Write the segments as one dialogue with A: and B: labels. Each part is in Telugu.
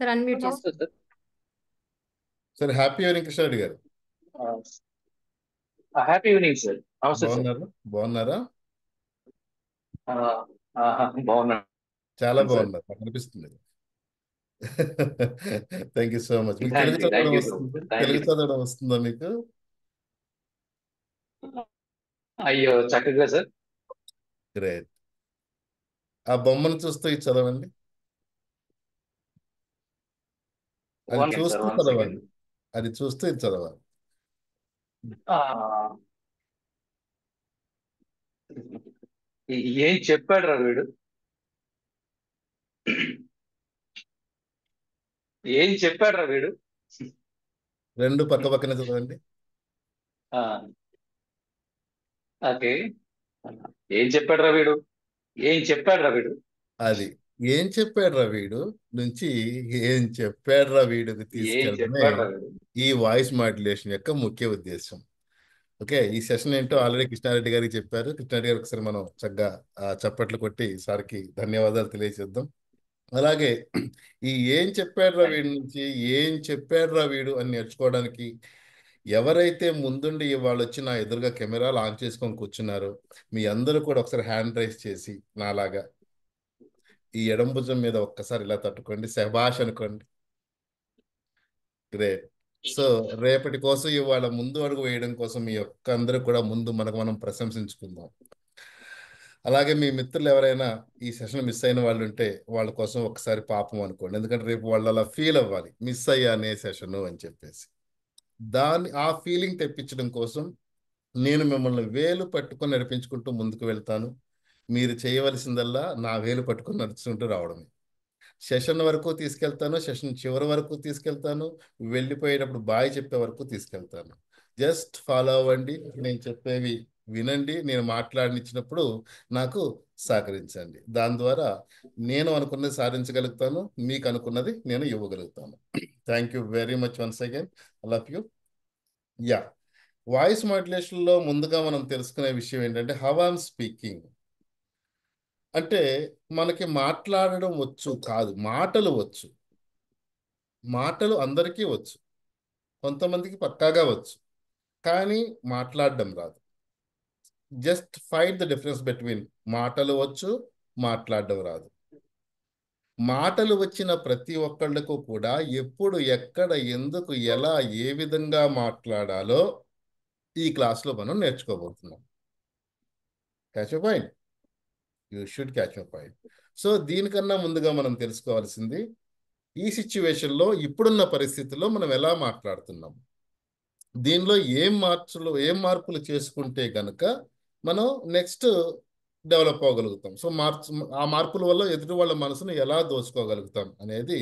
A: సార్ అన్మ్యూట్
B: నమస్తే
A: చేసుకోండి.
B: Sir.
C: Sir happy evening Krishna Reddy గారు.
B: Happy evening sir. నమస్తే సార్.
C: బాగున్నారా?
B: బాగున్నాను
C: చాలా
B: సార్.
C: బాగున్నారు, నాకు అనిపిస్తుంది. Thank you so much. మీకు
B: థ్యాంక్
C: తెలుగు
B: యూ,
C: చదవడం
B: థ్యాంక్ యూ సో
C: వస్తుంది?
B: మచ్. Thank
C: Telugu
B: you.
C: చదవడం వస్తుందా మీకు?
B: అయ్యో చక్కగా సార్.
C: గ్రేట్. ఆ బొమ్మను చూస్తూ ఇది చదవండి. అది
B: వన్ సార్,
C: చూస్తూ
B: 1 సెకండ్.
C: చదవండి. అది చూస్తూ ఇది చదవాలి.
B: ఏం చెప్పాడు రా వీడు? ఏం చెప్పాడు రా వీడు?
C: రెండు పక్క పక్కనే చదవండి.
B: ఓకే. ఏం చెప్పాడు రా వీడు? ఏం చెప్పాడు రా వీడు?
C: అది ఏం చెప్పాడు రా వీడు నుంచి ఏం చెప్పాడు రా వీడుకి
B: ఏం
C: తీసుకెళ్ళడమే
B: చెప్పాడు రా వీడు?
C: ఈ వాయిస్ మాడ్యులేషన్ యొక్క ముఖ్య ఉద్దేశం. ఓకే, ఈ సెషన్ ఏంటో ఆల్రెడీ కృష్ణారెడ్డి గారికి చెప్పారు. కృష్ణారెడ్డి గారికి ఒకసారి మనం చక్కగా చప్పట్లు కొట్టి సార్కి ధన్యవాదాలు తెలియజేద్దాం. అలాగే ఈ ఏం చెప్పాడు రా వీడి నుంచి ఏం చెప్పాడు రా వీడు అని నేర్చుకోవడానికి ఎవరైతే ముందుండి ఇవాళ వచ్చి నా ఎదురుగా కెమెరాలు ఆన్ చేసుకొని కూర్చున్నారో మీ అందరూ కూడా ఒకసారి హ్యాండ్ రైస్ చేసి నాలాగా ఈ ఎడం భుజం మీద ఒక్కసారి ఇలా తట్టుకోండి, శభాష్ అనుకోండి. గ్రేట్. సో రేపటి కోసం ఇవాళ ముందు అడుగు వేయడం కోసం మీ యొక్క అందరూ కూడా ముందు మనకు మనం ప్రశంసించుకుందాం. అలాగే మీ మిత్రులు ఎవరైనా ఈ సెషన్ మిస్ అయిన వాళ్ళు ఉంటే వాళ్ళ కోసం ఒకసారి పాపం అనుకోండి, ఎందుకంటే రేపు వాళ్ళు అలా ఫీల్ అవ్వాలి మిస్ అయ్యానే సెషను అని చెప్పేసి. ఆ ఫీలింగ్ తెప్పించడం కోసం నేను మిమ్మల్ని వేలు పట్టుకొని నడిపించుకుంటూ ముందుకు వెళ్తాను. మీరు చేయవలసిందల్లా నా వేలు పట్టుకొని నడుచుకుంటూ రావడమే. సెషన్ వరకు తీసుకెళ్తాను, సెషన్ చివరి వరకు తీసుకెళ్తాను, వెళ్ళిపోయేటప్పుడు బాయ్ చెప్పే వరకు తీసుకెళ్తాను. జస్ట్ ఫాలో అవ్వండి, నేను చెప్పేవి వినండి, నేను మాట్లాడినిచ్చినప్పుడు నాకు సహకరించండి. దాని ద్వారా నేను అనుకున్నది సాధించగలుగుతాను, మీకు అనుకున్నది నేను ఇవ్వగలుగుతాను. Thank you very much once again. I love you. Yeah, voice మాడ్యులేషన్లో ముందుగా మనం తెలుసుకునే విషయం ఏంటంటే హౌ ఐఎమ్ స్పీకింగ్. అంటే మనకి మాట్లాడడం వచ్చు కాదు, మాటలు వచ్చు. మాటలు అందరికీ వచ్చు, కొంతమందికి పక్కాగా వచ్చు, కానీ మాట్లాడడం రాదు. Just find the difference between మాటలు వచ్చు, మాట్లాడడం రాదు. మాటలు వచ్చిన ప్రతి ఒక్కళ్ళకు కూడా ఎప్పుడు, ఎక్కడ, ఎందుకు, ఎలా, ఏ విధంగా మాట్లాడాలో ఈ క్లాస్లో మనం నేర్చుకోబోతున్నాం. Catch you point? You should catch you point. So దీనికన్నా ముందుగా మనం తెలుసుకోవాల్సింది ఈ సిచ్యువేషన్లో ఇప్పుడున్న పరిస్థితుల్లో మనం ఎలా మాట్లాడుతున్నాం, దీనిలో ఏం మార్పులు చేసుకుంటే కనుక మనం నెక్స్ట్ డెవలప్ అవ్వగలుగుతాం. సో ఆ మార్పుల వల్ల ఎదుటి వాళ్ళ మనసును ఎలా దోచుకోగలుగుతాం అనేది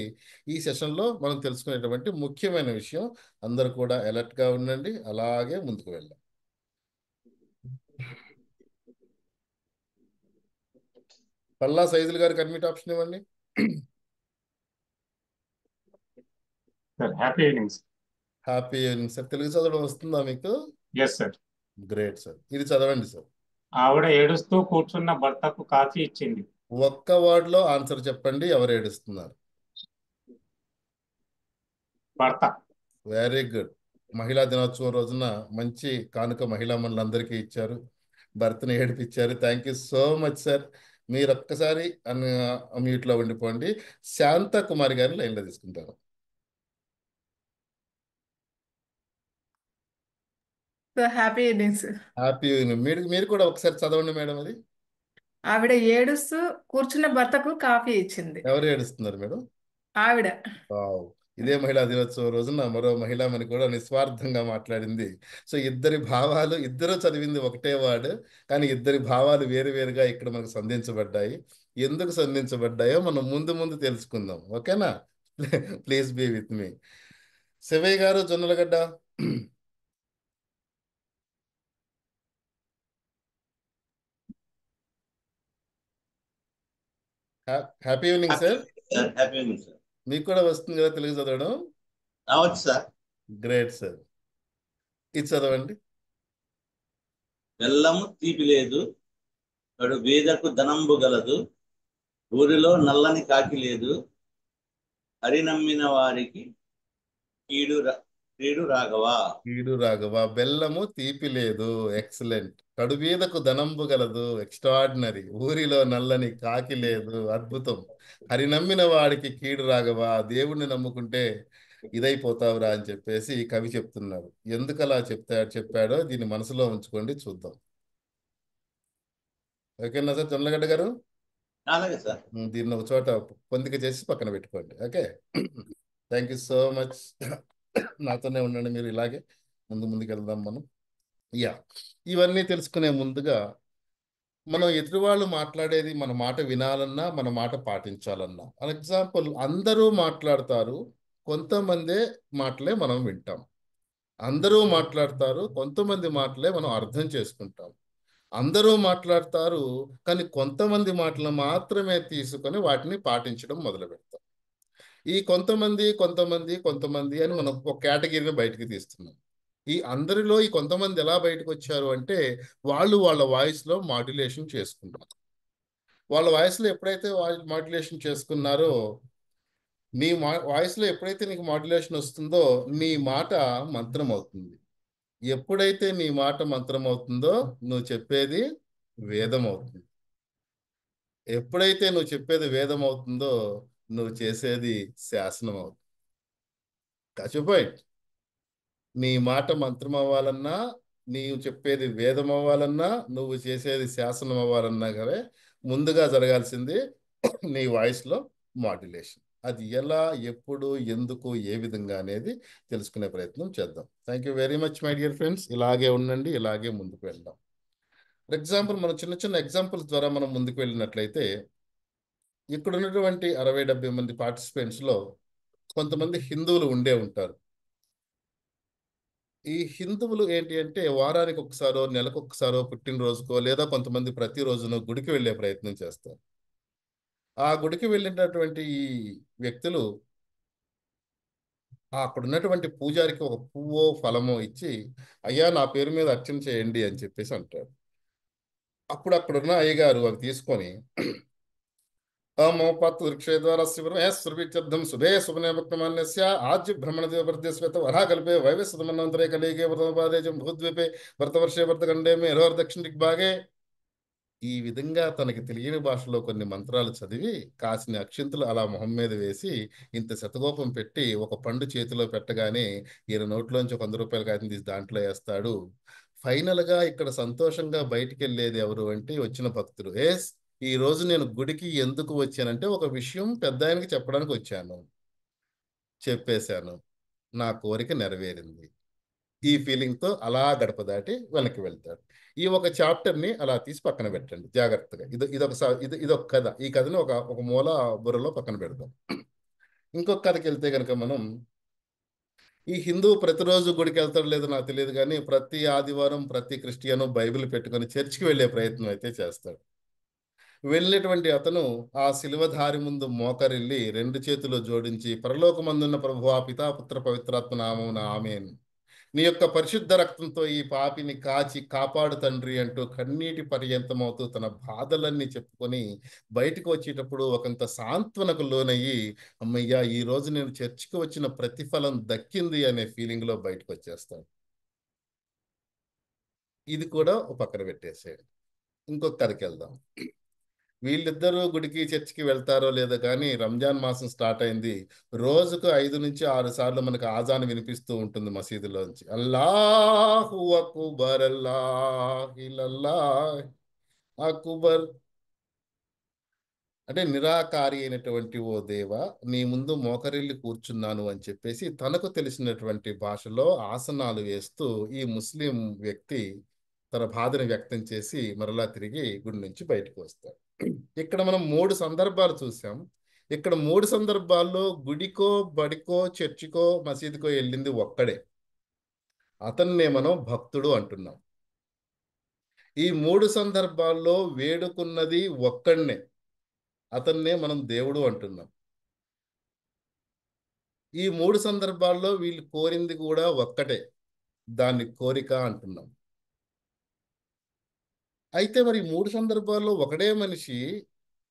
C: ఈ సెషన్లో మనం తెలుసుకునేటువంటి ముఖ్యమైన విషయం. అందరూ కూడా అలర్ట్గా ఉండండి, అలాగే ముందుకు వెళ్దాం. పల్లా సైదుల్ గారికి అడ్మిట్ ఆప్షన్ ఇవ్వండి.
D: Happy evening.
C: Happy evening sir. Telugu చదవడం వస్తుందా మీకు?
D: Yes sir.
C: Great sir. ఇది చదవండి సార్.
D: ఆవిడ ఏడుస్తూ కూర్చున్న భర్తకు కాఫీ ఇచ్చింది.
C: ఒక్క వర్డ్లో ఆన్సర్ చెప్పండి, ఎవరు ఏడుస్తున్నారు?
D: భర్త.
C: Very good. మహిళా దినోత్సవం రోజున మంచి కానుక మహిళా మనులందరికీ ఇచ్చారు, భర్తను ఏడిపించారు. Thank you so much sir. మీరు ఒక్కసారి మ్యూట్లో ఉండిపోండి. శాంత కుమారి గారిని లైన్లో తీసుకుంటారు.
E: Happy evening sir.
C: Happy evening. మీరు కూడా ఒకసారి చదవండి మేడం. అది
E: ఆవిడ ఏడుస్తూ కూర్చున్న భర్తకు కాఫీ ఇచ్చింది.
C: ఎవరు ఏడుస్తున్నారు మేడం?
E: ఆవిడ.
C: వావ్. ఇదే మహిళా దినోత్సవం రోజున మరో మహిళామణి కూడా నిస్వార్థంగా మాట్లాడింది. సో ఇద్దరి భావాలు, ఇద్దరు చదివింది ఒకటే వర్డ్, కానీ ఇద్దరి భావాలు వేరువేరుగా ఇక్కడ మనకు సంధించబడ్డాయి. ఎందుకు సంధించబడ్డాయో మనం ముందు ముందు తెలుసుకుందాం. ఓకేనా? Please be with me. Shivayya గారు Jonnalagadda. Happy evening sir.
F: Happy evening sir.
C: మీకు కూడా వస్తుంది కదా తెలుగు చదవడం?
F: రావచ్చు సార్.
C: Great sir. ఇది చదవండి.
F: బెల్లము తీపి లేదు, వాడు బీదకు ధనంబు గలదు, ఊరిలో నల్లని కాకి లేదు, హరి నమ్మిన వారికి కీడు కీడు రాఘవా.
C: కీడు రాఘవ. బెల్లము తీపి లేదు. ఎక్సలెంట్. కడుబీదకు ధనంబు గలదు. ఎక్స్ట్రాడినరీ. ఊరిలో నల్లని కాకి లేదు. అద్భుతం. హరి నమ్మిన వాడికి కీడు రాఘవ. దేవుణ్ణి నమ్ముకుంటే ఇదైపోతావురా అని చెప్పేసి కవి చెప్తున్నాడు. ఎందుకు అలా చెప్పాడో దీన్ని మనసులో ఉంచుకోండి, చూద్దాం. ఓకేనా సార్ చంద్రగడ్డ గారు?
F: అలాగే సార్.
C: దీన్ని ఒక చోట పొందిక చేసి పక్కన పెట్టుకోండి. Okay, thank you so much. నాతోనే ఉండండి మీరు, ఇలాగే ముందుకు వెళ్దాం మనం. యా, ఇవన్నీ తెలుసుకునే ముందుగా మనం ఎదుటివాళ్ళు మాట్లాడేది మన మాట వినాలన్నా మన మాట పాటించాలన్నా, ఫర్ ఎగ్జాంపుల్ అందరూ మాట్లాడతారు, కొంతమందే మాటలే మనం వింటాం. అందరూ మాట్లాడతారు, కొంతమంది మాటలే మనం అర్థం చేసుకుంటాం. అందరూ మాట్లాడతారు, కానీ కొంతమంది మాటలు మాత్రమే తీసుకొని వాటిని పాటించడం మొదలు పెడతాం. ఈ కొంతమంది కొంతమంది కొంతమంది అని మనం ఒక కేటగిరీని బయటికి తీస్తున్నాం. ఈ అందరిలో ఈ కొంతమంది ఎలా బయటకు వచ్చారు అంటే, వాళ్ళ వాయిస్లో మాడ్యులేషన్ చేసుకున్నారు. వాళ్ళ వాయిస్లో ఎప్పుడైతే మాడ్యులేషన్ చేసుకున్నారో, నీ వాయిస్లో ఎప్పుడైతే నీకు మాడ్యులేషన్ వస్తుందో నీ మాట మంత్రం అవుతుంది. ఎప్పుడైతే నీ మాట మంత్రం అవుతుందో నువ్వు చెప్పేది వేదం అవుతుంది. ఎప్పుడైతే నువ్వు చెప్పేది వేదం అవుతుందో నువ్వు చేసేది శాసనం అవుతుంది. పాయింట్. నీ మాట మంత్రం అవ్వాలన్నా, నీవు చెప్పేది వేదం అవ్వాలన్నా, నువ్వు చేసేది శాసనం అవ్వాలన్నా సరే ముందుగా జరగాల్సింది నీ వాయిస్లో మాడ్యులేషన్. అది ఎలా, ఎప్పుడు, ఎందుకు, ఏ విధంగా అనేది తెలుసుకునే ప్రయత్నం చేద్దాం. Thank you very much my dear friends. ఇలాగే ఉండండి, ఇలాగే ముందుకు వెళ్దాం. ఫర్ ఎగ్జాంపుల్ మనం చిన్న ఎగ్జాంపుల్స్ ద్వారా మనం ముందుకు వెళ్ళినట్లయితే, ఇక్కడ ఉన్నటువంటి 60-70 మంది పార్టిసిపెంట్స్లో కొంతమంది హిందువులు ఉండే ఉంటారు. ఈ హిందువులు ఏంటి అంటే వారానికి ఒకసారో నెలకు ఒకసారో పుట్టినరోజుకో లేదా కొంతమంది ప్రతిరోజునో గుడికి వెళ్ళే ప్రయత్నం చేస్తారు. ఆ గుడికి వెళ్ళినటువంటి ఈ వ్యక్తులు అక్కడ ఉన్నటువంటి పూజారికి ఒక పువ్వో ఫలమో ఇచ్చి, అయ్యా నా పేరు మీద అర్చన చేయండి అని చెప్పేసి అంటాడు. అప్పుడు అక్కడున్న అయ్యగారు అవి తీసుకొని శివరం శుభే శుభనే భక్తమాన్యస్య ఆజ్య భ్రమణ దేవర్దేశ్వేత వరాకల్పే వైవస్వతమన్వంతరే కలిగే వ్రతోపాదేశం భూద్వీపే భరతవర్షే భరతఖండే మే రోర్ దక్షిణ దిగ్భాగే. ఈ విధంగా తనకి తెలియని భాషలో కొన్ని మంత్రాలు చదివి కాసిన అక్షింతలు అలా మొహం మీద వేసి ఇంత శతకోపం పెట్టి ఒక పండు చేతిలో పెట్టగానే ఈయన నోట్లోంచి ఒక 100 రూపాయల కాగితం తీసి దాంట్లో వేస్తాడు. ఫైనల్గా ఇక్కడ సంతోషంగా బయటికి వెళ్ళేది ఎవరు అంటే వచ్చిన భక్తులు. ఈ రోజు నేను గుడికి ఎందుకు వచ్చానంటే ఒక విషయం పెద్ద ఆయనకి చెప్పడానికి వచ్చాను, చెప్పేశాను, నా కోరిక నెరవేరింది. ఈ ఫీలింగ్తో అలా గడప దాటి వెనక్కి వెళ్తాడు. ఈ ఒక చాప్టర్ని అలా తీసి పక్కన పెట్టండి జాగ్రత్తగా. ఇదొక కథ. ఈ కథని ఒక మూల బుర్రలో పక్కన పెడదాం. ఇంకొక కథకి వెళ్తే కనుక మనం, ఈ హిందువు ప్రతిరోజు గుడికి వెళ్తాడు లేదో నాకు తెలియదు, కానీ ప్రతి ఆదివారం ప్రతి క్రిస్టియను బైబిల్ పెట్టుకొని చర్చికి వెళ్ళే ప్రయత్నం అయితే చేస్తాడు. వెళ్ళినటువంటి అతను ఆ శిలువధారి ముందు మోకరిల్లి 2 చేతులు జోడించి, పరలోకమందున్న ప్రభువా పితాపుత్ర పవిత్రాత్మ నామమున ఆమేన్, నీ యొక్క పరిశుద్ధ రక్తంతో ఈ పాపిని కాచి కాపాడు తండ్రి అంటూ కన్నీటి పర్యంతమవుతూ తన బాధలన్నీ చెప్పుకొని బయటకు వచ్చేటప్పుడు ఒకంత సాంత్వనకు లోనయ్యి, అమ్మయ్యా ఈ రోజు నేను చర్చికి వచ్చిన ప్రతిఫలం దక్కింది అనే ఫీలింగ్లో బయటకు వచ్చేస్తాడు. ఇది కూడా ఒక పక్కన పెట్టేసేయండి. ఇంకొక కథకి వెళ్దాం. వీళ్ళిద్దరూ గుడికి చర్చికి వెళ్తారో లేదో కానీ రంజాన్ మాసం స్టార్ట్ అయింది. రోజుకు 5 నుంచి 6 సార్లు మనకు ఆజాన్ వినిపిస్తూ ఉంటుంది మసీదులోంచి. అల్లాహు అక్బర్ అల్లాహ్ అక్బర్ అంటే నిరాకారి అయినటువంటి ఓ దేవ, నీ ముందు మోకరిల్లి కూర్చున్నాను అని చెప్పేసి తనకు తెలిసినటువంటి భాషలో ఆసనాలు వేస్తూ ఈ ముస్లిం వ్యక్తి తన బాధను వ్యక్తం చేసి మరలా తిరిగి గుడి నుంచి బయటకు వస్తాడు. ఇక్కడ మనం 3 సందర్భాలు చూసాం. ఇక్కడ 3 సందర్భాల్లో గుడికో బడికో చర్చికో మసీదుకో వెళ్ళింది ఒక్కడే. అతన్నే మనం భక్తుడు అంటున్నాం. ఈ 3 సందర్భాల్లో వేడుకున్నది ఒక్కడనే, అతన్నే మనం దేవుడు అంటున్నాం. ఈ 3 సందర్భాల్లో వీళ్ళు కోరింది కూడా ఒక్కటే, దాన్ని కోరిక అంటున్నాం. అయితే మరి 3 సందర్భాల్లో ఒకడే మనిషి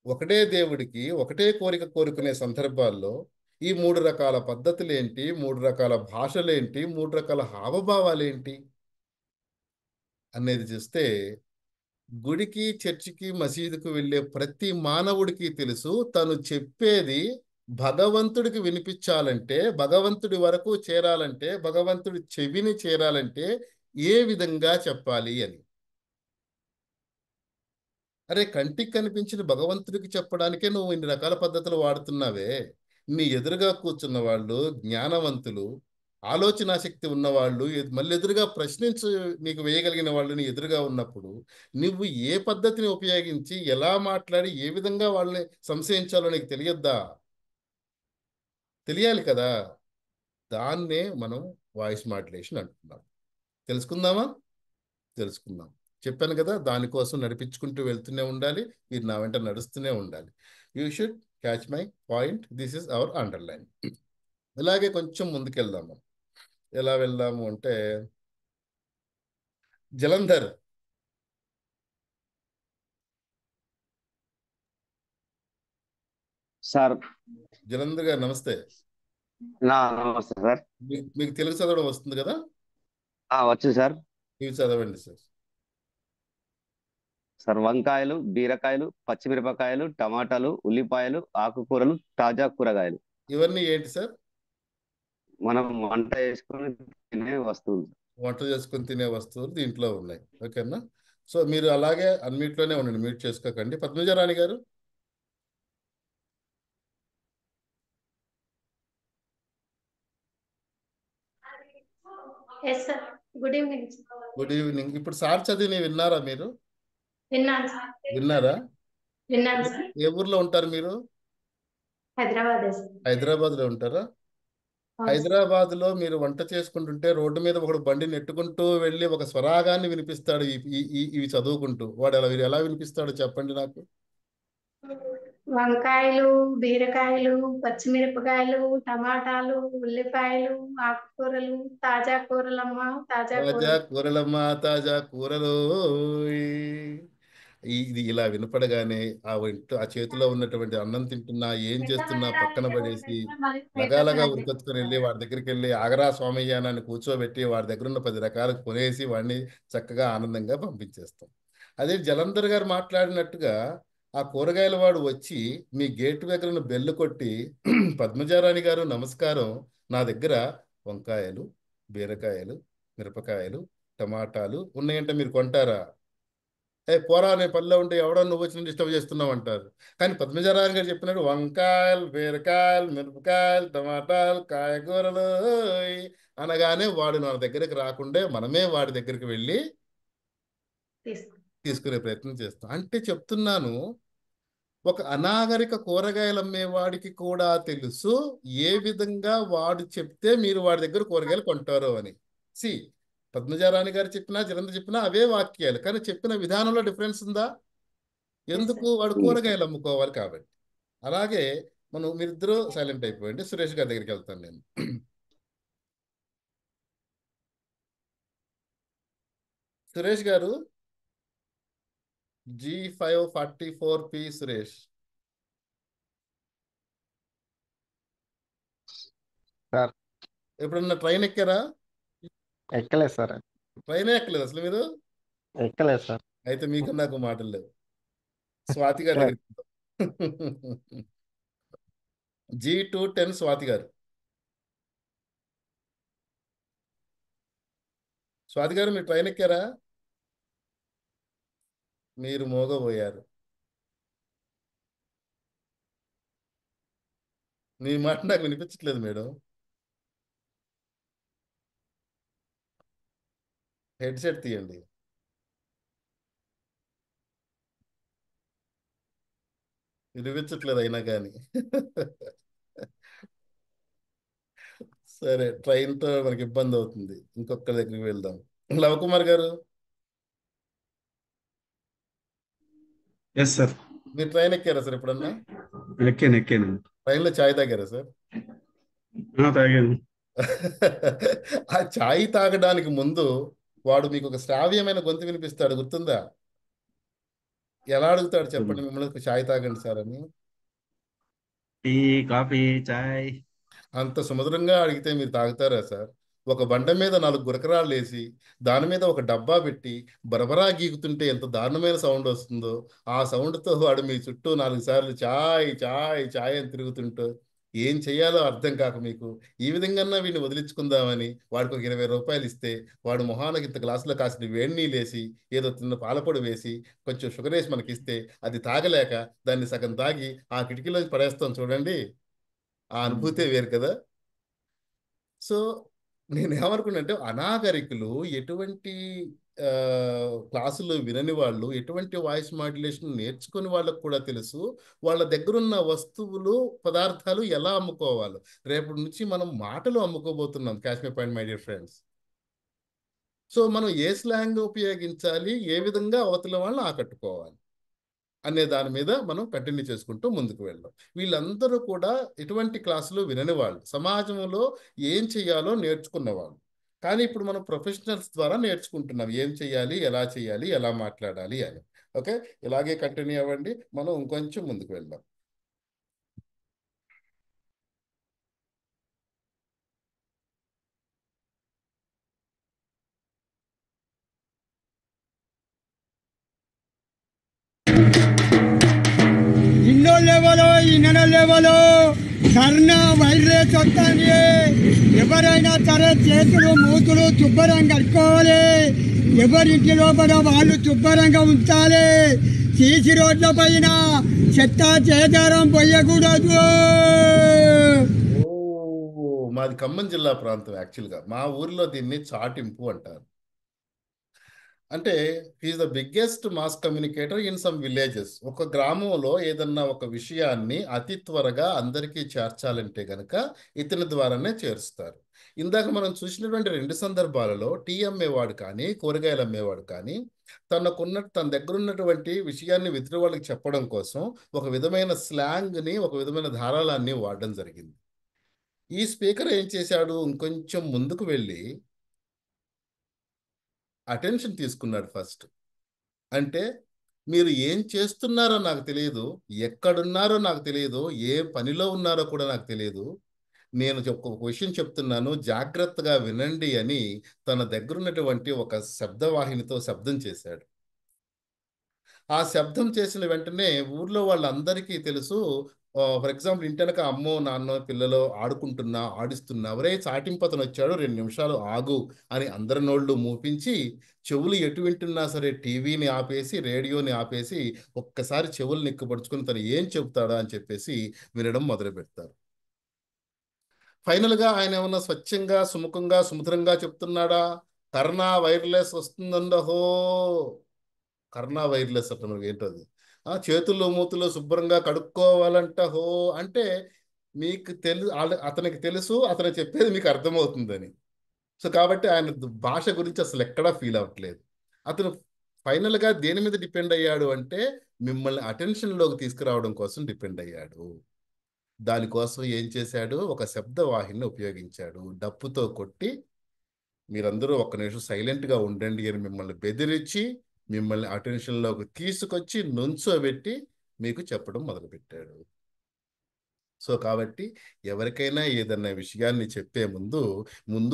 C: ఒకటే దేవుడికి ఒకటే కోరిక కోరుకునే సందర్భాల్లో ఈ 3 రకాల పద్ధతులేంటి, 3 రకాల భాషలేంటి, 3 రకాల హావభావాలేంటి అనేది చూస్తే గుడికి, చర్చికి, మసీదుకు వెళ్ళే ప్రతి మానవుడికి తెలుసు తను చెప్పేది భగవంతుడికి వినిపించాలంటే, భగవంతుడి వరకు చేరాలంటే, భగవంతుడి చెవిని చేరాలంటే ఏ విధంగా చెప్పాలి అని. అరే, కంటికి కనిపించిన భగవంతుడికి చెప్పడానికే నువ్వు ఇన్ని రకాల పద్ధతులు వాడుతున్నావే. నీ ఎదురుగా కూర్చున్న వాళ్ళు జ్ఞానవంతులు, ఆలోచనా శక్తి ఉన్నవాళ్ళు, మళ్ళీ ఎదురుగా ప్రశ్నించు నీకు వేయగలిగిన వాళ్ళు నీ ఎదురుగా ఉన్నప్పుడు నువ్వు ఏ పద్ధతిని ఉపయోగించి ఎలా మాట్లాడి ఏ విధంగా వాళ్ళని సంశయించాలో నీకు తెలియద్దా? తెలియాలి కదా. దాన్నే మనం వాయిస్ మాడ్యులేషన్ అంటున్నాం. తెలుసుకుందామా? తెలుసుకుందాం. చెప్పాను కదా, దానికోసం నడిపించుకుంటూ వెళ్తూనే ఉండాలి. మీరు నా వెంట నడుస్తూనే ఉండాలి. You should catch my point. This is our underline. ఇలాగే కొంచెం ముందుకెళ్దాము. ఎలా వెళ్దాము అంటే, జలంధర్
A: సార్.
C: జలంధర్ గారు నమస్తే.
A: నమస్తే సార్.
C: మీకు తెలుగు చదవడం వస్తుంది కదా?
A: వచ్చు సార్.
C: ఇవి చదవండి సార్.
A: సార్, వంకాయలు, బీరకాయలు, పచ్చిమిరపకాయలు, టమాటాలు, ఉల్లిపాయలు, ఆకుకూరలు, తాజా కూరగాయలు.
C: ఇవన్నీ ఏంటి సార్?
A: మనం వంట చేసుకుని తినే వస్తువులు.
C: వంట చేసుకుని తినే వస్తువులు దీంట్లో ఉన్నాయి. ఓకేనా? సో మీరు అలాగే అన్నిట్లోనే ఉండండి, మ్యూట్ చేసుకోకండి. పద్మజారాణి గారు.
G: Yes sir. Good evening.
C: Good evening. ఇప్పుడు సార్ చదివి విన్నారా మీరు?
G: విన్నాను సార్.
C: విన్నారా?
G: విన్నాను సార్.
C: ఏ ఊర్లో ఉంటారు మీరు?
G: హైదరాబాద్.
C: హైదరాబాద్లో ఉంటారా? హైదరాబాద్లో మీరు వంట చేసుకుంటుంటే రోడ్డు మీద ఒకడు బండి నెట్టుకుంటూ వెళ్ళి ఒక స్వరాగాన్ని వినిపిస్తాడు. ఇవి చదువుకుంటూ వాడు ఎలా వినిపిస్తాడు చెప్పండి నాకు.
G: వంకాయలు, బీరకాయలు, పచ్చిమిరపకాయలు, టమాటాలు, ఉల్లిపాయలు, ఆకుకూరలు, తాజా కూరలమ్మ, తాజా
C: తాజా
G: కూరలు.
C: కూరలమ్మా, తాజా కూరలు. ఇది ఇలా వినపడగానే ఆ చేతిలో ఉన్నటువంటి అన్నం తింటున్నా, ఏం చేస్తున్నా పక్కన పడేసి లగాలగా ఉరికొచ్చుకొని వెళ్ళి వాడి దగ్గరికి వెళ్ళి ఆగరా స్వామయ్య అని కూర్చోబెట్టి వాడి దగ్గర ఉన్న 10 రకాలు కొనేసి వాడిని చక్కగా ఆనందంగా పంపించేస్తాం. అదే జలంధర్ గారు మాట్లాడినట్టుగా ఆ కూరగాయల వాడు వచ్చి మీ గేటు దగ్గర బెల్లు కొట్టి పద్మజారాణి గారు నమస్కారం, నా దగ్గర వంకాయలు, బీరకాయలు, మిరపకాయలు, టమాటాలు ఉన్నాయంటే మీరు కొంటారా? పోరా, నేను పనిలో ఉంటే ఎవడో నువ్వు వచ్చి డిస్టర్బ్ చేస్తున్నావు అంటారు. కానీ పద్మజారాయణ గారు చెప్పినట్టు వంకాయలు, బీరకాయలు, మిరపకాయలు, టమాటాలు, కాయగూరలు అనగానే వాడు నా దగ్గరికి రాకుండా మనమే వాడి దగ్గరికి వెళ్ళి తీసుకునే ప్రయత్నం చేస్తాం. అంటే చెప్తున్నాను, ఒక అనాగరిక కూరగాయలు అమ్మేవాడికి కూడా తెలుసు ఏ విధంగా వాడు చెప్తే మీరు వాడి దగ్గర కూరగాయలు కొంటారో అని. సి, పద్మజారాణి గారు చెప్పినా జలంధర్ చెప్పినా అవే వాక్యాలు, కానీ చెప్పిన విధానంలో డిఫరెన్స్ ఉందా? ఎందుకు? వాడు కూరగాయలు అమ్ముకోవాలి కాబట్టి. అలాగే మీరిద్దరూ సైలెంట్ అయిపోయింది. సురేష్ గారి దగ్గరికి వెళ్తాను నేను. సురేష్ గారు, G544P సురేష్.
H: సార్,
C: ఎప్పుడన్నా ట్రైన్ ఎక్కారా?
H: ఎక్కలేదు సార్.
C: ట్రైనే ఎక్కలేదు అసలు మీరు?
H: ఎక్కలేదు సార్.
C: అయితే మీకు నాకు మాటలు లేవు. స్వాతి గారి దగ్గరికి G210 స్వాతి గారు. స్వాతి గారు, మీరు ట్రైన్ ఎక్కారా? మీరు మోగబోయారు. మీ మాట నాకు వినిపించట్లేదు మేడం. హెడ్సెట్ తీయండి. వినిపించట్లేదు అయినా కానీ. సరే, ట్రైన్తో మనకి ఇబ్బంది అవుతుంది. ఇంకొక దగ్గరికి వెళ్దాం. లవకుమార్ గారు.
I: Yes sir.
C: మీరు ట్రైన్ ఎక్కారా సార్ ఎప్పుడన్నా?
I: ఎక్కాను.
C: ట్రైన్లో ఛాయ్ తాగారా సార్?
I: తాగాను.
C: ఆ ఛాయ్ తాగడానికి ముందు వాడు మీకు ఒక శ్రావ్యమైన గొంతు వినిపిస్తాడు, గుర్తుందా? ఎలా అడుగుతాడు చెప్పండి మిమ్మల్ని, ఛాయ్ తాగండి సార్ అని?
I: టీ, కాఫీ, చాయ్.
C: అంత సుమధురంగా అడిగితే మీరు తాగుతారా సార్? ఒక బండ మీద 4 గురకరాళ్ళు వేసి దాని మీద ఒక డబ్బా పెట్టి బరబరా గీకుతుంటే ఎంత దారుణమైన సౌండ్ వస్తుందో, ఆ సౌండ్తో వాడు మీ చుట్టూ 4 సార్లు చాయ్ చాయ్ చాయ్ అని తిరుగుతుంటూ ఏం చెయ్యాలో అర్థం కాక మీకు ఈ విధంగా వీడిని వదిలించుకుందామని వాడికి ఒక 20 రూపాయలు ఇస్తే వాడు మొహానికి ఇంత గ్లాసులో కాసిన వేడి నీళ్ళు వేసి ఏదో తిన్న పాలపొడి వేసి కొంచెం షుగర్ వేసి మనకి ఇస్తే అది తాగలేక దాన్ని సగం తాగి ఆ కిటికీలో పడేస్తాం చూడండి, ఆ అనుభూతే వేరు కదా. సో నేను ఏమనుకున్నానంటే అనాగరికులు, ఎటువంటి క్లాసులు వినని వాళ్ళు, ఎటువంటి వాయిస్ మాడ్యులేషన్ నేర్చుకుని వాళ్ళకు కూడా తెలుసు వాళ్ళ దగ్గరున్న వస్తువులు పదార్థాలు ఎలా అమ్ముకోవాలి. రేపటి నుంచి మనం మాటలు అమ్ముకోబోతున్నాం Kashmir point my dear friends. So మనం ఏ స్లాంగ్ ఉపయోగించాలి, ఏ విధంగా అవతల వాళ్ళని ఆకట్టుకోవాలి అనే దాని మీద మనం కంటిన్యూ చేసుకుంటూ ముందుకు వెళ్దాం. వీళ్ళందరూ కూడా ఎటువంటి క్లాసులు వినని వాళ్ళు, సమాజంలో ఏం చేయాలో నేర్చుకున్నవాళ్ళు. కానీ ఇప్పుడు మనం ప్రొఫెషనల్స్ ద్వారా నేర్చుకుంటున్నాం ఏం చేయాలి, ఎలా చేయాలి, ఎలా మాట్లాడాలి అని. ఓకే, ఇలాగే కంటిన్యూ అవ్వండి, మనం ఇంకొంచెం ముందుకు వెళ్దాం.
J: ఇన్నో లెవెల్ ఇన్నో లెవెల్ కరోనా వైరస్ వస్తుంది. ఎవరైనా సరే చేతులు మూతులు శుభ్రంగా కట్టుకోవాలి. ఎవరింటి లోపల వాళ్ళు శుభ్రంగా ఉంచాలి. సీసీ రోడ్ల పైన చెత్త చేదారం పోయకూడదు.
C: మాది ఖమ్మం జిల్లా ప్రాంతం. యాక్చువల్గా మా ఊరిలో దీన్ని చాటింపు అంటారు. అంటే he is the biggest mass communicator in some villages. ఒక గ్రామంలో ఏదన్నా ఒక విషయాన్ని అతి త్వరగా అందరికీ చేర్చాలంటే గనక ఇతని ద్వారానే చేరుస్తారు. ఇందాక మనం చూసినటువంటి 2 సందర్భాలలో టీ అమ్మేవాడు కానీ కూరగాయలు అమ్మేవాడు కానీ తన దగ్గర ఉన్నటువంటి విషయాన్ని ఎదుటి వాళ్ళకి చెప్పడం కోసం ఒక విధమైన స్లాంగ్ని, ఒక విధమైన ధారాళాన్ని వాడడం జరిగింది. ఈ స్పీకర్ ఏం చేశాడు, ఇంకొంచెం ముందుకు వెళ్ళి అటెన్షన్ తీసుకున్నాడు ఫస్ట్. అంటే మీరు ఏం చేస్తున్నారో నాకు తెలియదు, ఎక్కడున్నారో నాకు తెలియదు, ఏ పనిలో ఉన్నారో కూడా నాకు తెలియదు, నేను ఒక విషయం చెప్తున్నాను జాగ్రత్తగా వినండి అని తన దగ్గరున్నటువంటి ఒక శబ్దవాహినితో శబ్దం చేశాడు. ఆ శబ్దం చేసిన వెంటనే ఊర్లో వాళ్ళందరికీ తెలుసు. ఫర్ ఎగ్జాంపుల్ ఇంటెనక అమ్మో నాన్నో పిల్లలు ఆడుకుంటున్నా ఆడిస్తున్నా, ఒరే చాటింపతను వచ్చాడు 2 నిమిషాలు ఆగు అని అందరి నోళ్ళు మూపించి చెవులు ఎటు వింటున్నా సరే టీవీని ఆపేసి రేడియోని ఆపేసి ఒక్కసారి చెవులు నిక్కుపడుచుకుని తను ఏం చెబుతాడా అని చెప్పేసి వినడం మొదలు పెడతారు. ఫైనల్గా ఆయన ఏమన్నా స్వచ్ఛంగా సుముఖంగా సుమధురంగా చెప్తున్నాడా? కరోనా వైరస్ వస్తుందండహో, కరోనా వైరస్ అంటే మనకి ఏంటది, చేతులు మూతులు శుభ్రంగా కడుక్కోవాలంట హో అంటే మీకు అతనికి తెలుసు, అతను చెప్పేది మీకు అర్థమవుతుందని. సో కాబట్టి ఆయన భాష గురించి అసలు ఎక్కడా ఫీల్ అవ్వట్లేదు. అతను ఫైనల్గా దేని మీద డిపెండ్ అయ్యాడు అంటే మిమ్మల్ని అటెన్షన్లోకి తీసుకురావడం కోసం డిపెండ్ అయ్యాడు. దానికోసం ఏం చేశాడు, ఒక శబ్దవాహిని ఉపయోగించాడు. డప్పుతో కొట్టి మీరందరూ 1 నిమిషం సైలెంట్గా ఉండండి అని మిమ్మల్ని బెదిరించి మిమ్మల్ని అటెన్షన్లోకి తీసుకొచ్చి నుంచోబెట్టి మీకు చెప్పడం మొదలుపెట్టాడు. సో కాబట్టి ఎవరికైనా ఏదన్నా విషయాన్ని చెప్పే ముందు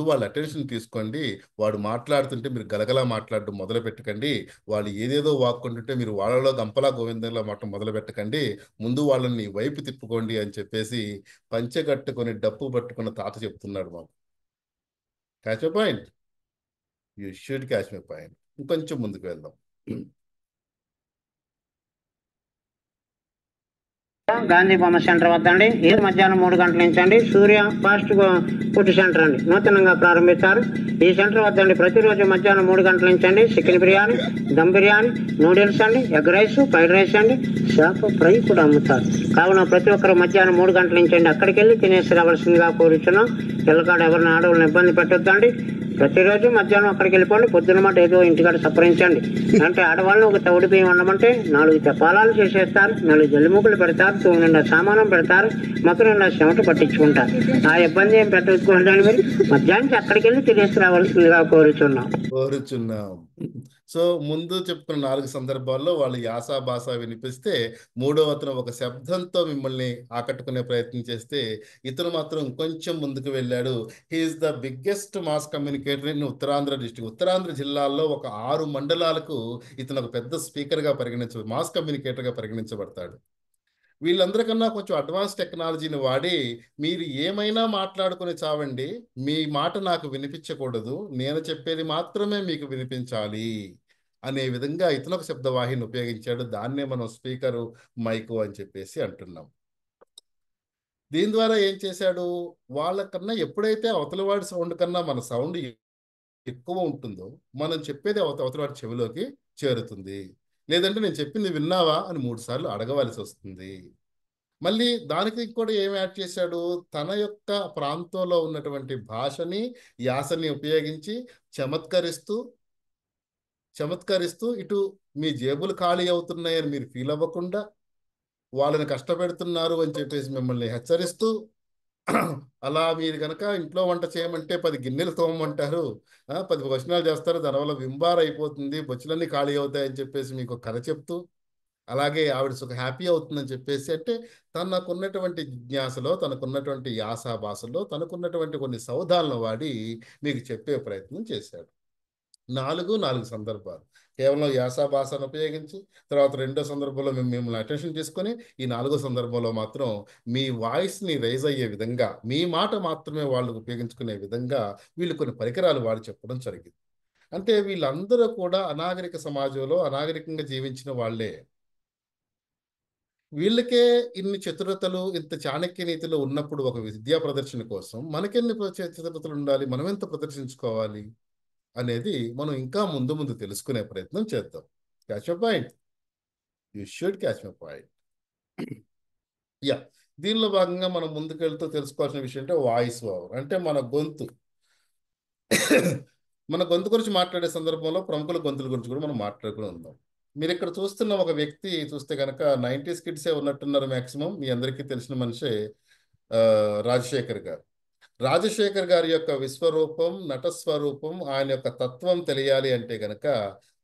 C: వాళ్ళ అటెన్షన్ తీసుకోండి. వాడు మాట్లాడుతుంటే మీరు గలగలా మాట్లాడడం మొదలు పెట్టకండి. వాళ్ళు ఏదేదో వాక్కుంటుంటే మీరు వాళ్ళలో గంపలా గోవిందంలో మాట మొదలు పెట్టకండి. ముందు వాళ్ళని వైపు తిప్పుకోండి అని చెప్పేసి పంచెగట్టుకొని డప్పు పట్టుకున్న తాత చెప్తున్నాడు మాకు. Catch my point, you should catch my point. ఇంకొంచెం ముందుకు వెళ్దాం.
K: గాంధీ బొమ్మ సెంటర్ వద్ద అండి. ఇది మధ్యాహ్నం 3 గంటల నుంచి అండి. సూర్య ఫాస్ట్ ఫుడ్ సెంటర్ అండి నూతనంగా ప్రారంభిస్తారు. ఈ సెంటర్ వద్ద అండి ప్రతిరోజు మధ్యాహ్నం 3 గంటల నుంచి అండి చికెన్ బిర్యానీ, దమ్ బిర్యానీ, నూడిల్స్ అండి, ఎగ్ రైస్, ఫ్రైడ్ రైస్ అండి, చేప ఫ్రై కూడా అమ్ముతారు. కావున ప్రతి ఒక్కరు మధ్యాహ్నం 3 గంటల నుంచి అండి అక్కడికి వెళ్ళి తినేసి రావాల్సిందిగా కోరుచున్నాం. పిల్లకాడ ఎవరిని ఆడవాళ్ళని ఇబ్బంది పెట్టొద్దండి. ప్రతిరోజు మధ్యాహ్నం అక్కడికి వెళ్ళిపోండి. పొద్దున్న మాట ఏదో ఇంటికాడ సపరించండి. అంటే ఆడవాళ్ళని ఒక తౌడి బియ్యం ఉండమంటే 4 చపాలాలు చేసేస్తారు, 4 జల్లిముకులు పెడతారు, 2 నిండా సామానం పెడతారు, మొక్క నిండా చెమట పట్టించుకుంటారు. ఆ ఇబ్బంది ఏం పెట్టకూడదని మీరు మధ్యాహ్నం అక్కడికి వెళ్ళి తినేసి రావాల్సిందిగా కోరుచున్నాం.
C: సో ముందు చెప్పుకున్న 4 సందర్భాల్లో వాళ్ళు యాస భాష వినిపిస్తే మూడవ అతను ఒక శబ్దంతో మిమ్మల్ని ఆకట్టుకునే ప్రయత్నం చేస్తే ఇతను మాత్రం కొంచెం ముందుకు వెళ్ళాడు. He is the biggest mass communicator in Uttarandhra district. Uttarandhra జిల్లాల్లో ఒక 6 మండలాలకు ఇతను ఒక పెద్ద స్పీకర్గా మాస్ కమ్యూనికేటర్గా పరిగణించబడతాడు. వీళ్ళందరికన్నా కొంచెం అడ్వాన్స్ టెక్నాలజీని వాడి మీరు ఏమైనా మాట్లాడుకుని చావండి, మీ మాట నాకు వినిపించకూడదు, నేను చెప్పేది మాత్రమే మీకు వినిపించాలి అనే విధంగా ఇతను ఒక శబ్దవాహిని ఉపయోగించాడు. దాన్నే మనం స్పీకరు మైకు అని చెప్పేసి అంటున్నాం. దీని ద్వారా ఏం చేశాడు, వాళ్ళకన్నా ఎప్పుడైతే అవతలవాడి సౌండ్ కన్నా మన సౌండ్ ఎక్కువ ఉంటుందో మనం చెప్పేది అవతలవాడి చెవిలోకి చేరుతుంది. లేదంటే నేను చెప్పింది విన్నావా అని 3 సార్లు అడగవలసి వస్తుంది. మళ్ళీ దానికి కూడా ఏం యాడ్ చేశాడు, తన యొక్క ప్రాంతంలో ఉన్నటువంటి భాషని యాసని ఉపయోగించి చమత్కరిస్తూ ఇటు మీ జేబులు ఖాళీ అవుతున్నాయని మీరు ఫీల్ అవ్వకుండా, వాళ్ళని కష్టపెడుతున్నారు అని చెప్పేసి మిమ్మల్ని హెచ్చరిస్తూ, అలా మీరు కనుక ఇంట్లో వంట చేయమంటే 10 గిన్నెలు తోమమంటారు, 10 భోజనాలు చేస్తారు, దానివల్ల వింబార్ అయిపోతుంది, బొచ్చులన్నీ ఖాళీ అవుతాయని చెప్పేసి మీకు కథ చెప్తూ, అలాగే ఆవిడ సుఖ హ్యాపీ అవుతుందని చెప్పేసి, అంటే తనకున్నటువంటి జిజ్ఞాసలో, తనకున్నటువంటి యాస భాషలో, తనకున్నటువంటి కొన్ని సౌదాలను వాడి మీకు చెప్పే ప్రయత్నం చేశాడు. 4 సందర్భాలు కేవలం యాస భాషను ఉపయోగించి, తర్వాత 2వ సందర్భంలో మిమ్మల్ని అటెన్షన్ తీసుకొని, ఈ 4వ సందర్భంలో మాత్రం మీ వాయిస్ని రైజ్ అయ్యే విధంగా, మీ మాట మాత్రమే వాళ్ళు ఉపయోగించుకునే విధంగా వీళ్ళు కొన్ని పరికరాలు వాడి చెప్పడం జరిగింది. అంటే వీళ్ళందరూ కూడా అనాగరిక సమాజంలో అనాగరికంగా జీవించిన వాళ్ళే. వీళ్ళకే ఇన్ని చతురతలు, ఇంత చాణక్య నీతిలో ఉన్నప్పుడు ఒక విద్యా ప్రదర్శన కోసం మనకెన్ని చతురతలు ఉండాలి, మనం ఎంత ప్రదర్శించుకోవాలి అనేది మనం ఇంకా ముందు తెలుసుకునే ప్రయత్నం చేద్దాం. Catch my point, you should catch my point. Yeah, దీనిలో భాగంగా మనం ముందుకెళ్తూ తెలుసుకోవాల్సిన విషయం అంటే వాయిస్ ఓవర్, అంటే మన గొంతు. మన గొంతు గురించి మాట్లాడే సందర్భంలో ప్రముఖుల గొంతుల గురించి కూడా మనం మాట్లాడుకుని ఉందాం. మీరు ఇక్కడ చూస్తున్న ఒక వ్యక్తి చూస్తే కనుక 90s కిడ్సే ఉన్నట్టున్నారు మ్యాక్సిమం. మీ అందరికీ తెలిసిన మనిషే రాజశేఖర్ గారు. రాజశేఖర్ గారి యొక్క విశ్వరూపం, నటస్వరూపం, ఆయన యొక్క తత్వం తెలియాలి అంటే కనుక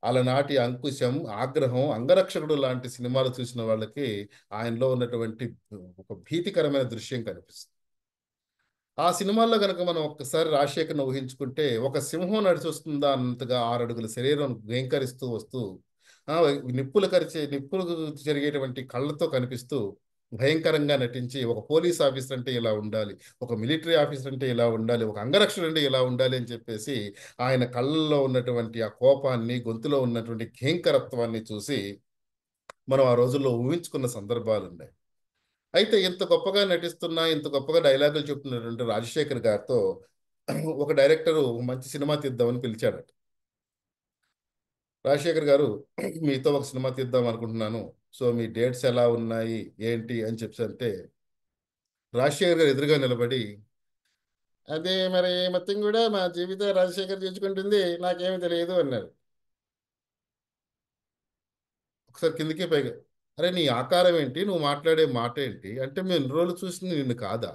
C: అలనాటి అంకుశం, ఆగ్రహం, అంగరక్షకుడు లాంటి సినిమాలు చూసిన వాళ్ళకి ఆయనలో ఉన్నటువంటి ఒక భీతికరమైన దృశ్యం కనిపిస్తుంది. ఆ సినిమాల్లో కనుక మనం ఒక్కసారి రాజశేఖర్ని ఊహించుకుంటే ఒక సింహం నడిచి వస్తుందా అన్నట్టుగా 6 అడుగుల శరీరం వెంకరిస్తూ వస్తూ, నిప్పులు జరిగేటువంటి కళ్ళతో కనిపిస్తూ భయంకరంగా నటించి, ఒక పోలీస్ ఆఫీసర్ అంటే ఇలా ఉండాలి, ఒక మిలిటరీ ఆఫీసర్ అంటే ఇలా ఉండాలి, ఒక అంగరక్షకుడు అంటే ఇలా ఉండాలి అని చెప్పేసి ఆయన కళ్ళల్లో ఉన్నటువంటి ఆ కోపాన్ని, గొంతులో ఉన్నటువంటి భయంకరత్వాన్ని చూసి మనం ఆ రోజుల్లో ఊహించుకున్న సందర్భాలు ఉన్నాయి. అయితే ఇంత గొప్పగా నటిస్తున్నా, ఇంత గొప్పగా డైలాగులు చెప్తున్నటువంటి రాజశేఖర్ గారితో ఒక డైరెక్టరు మంచి సినిమా తీద్దామని పిలిచాడట. రాజశేఖర్ గారు, మీతో ఒక సినిమా తీద్దాం అనుకుంటున్నాను, సో మీ డేట్స్ ఎలా ఉన్నాయి ఏంటి అని అంటే రాజశేఖర్ గారు ఎదురుగా నిలబడి, అదే మరి మొత్తం కూడా మా జీవితం రాజశేఖర్ చూసుకుంటుంది, నాకేమీ తెలియదు అన్నారు. ఒకసారి కిందికి పైగా, అరే నీ ఆకారం ఏంటి, నువ్వు మాట్లాడే మాట ఏంటి అంటే, మేము 2 రోజులు చూసింది నిన్ను కాదా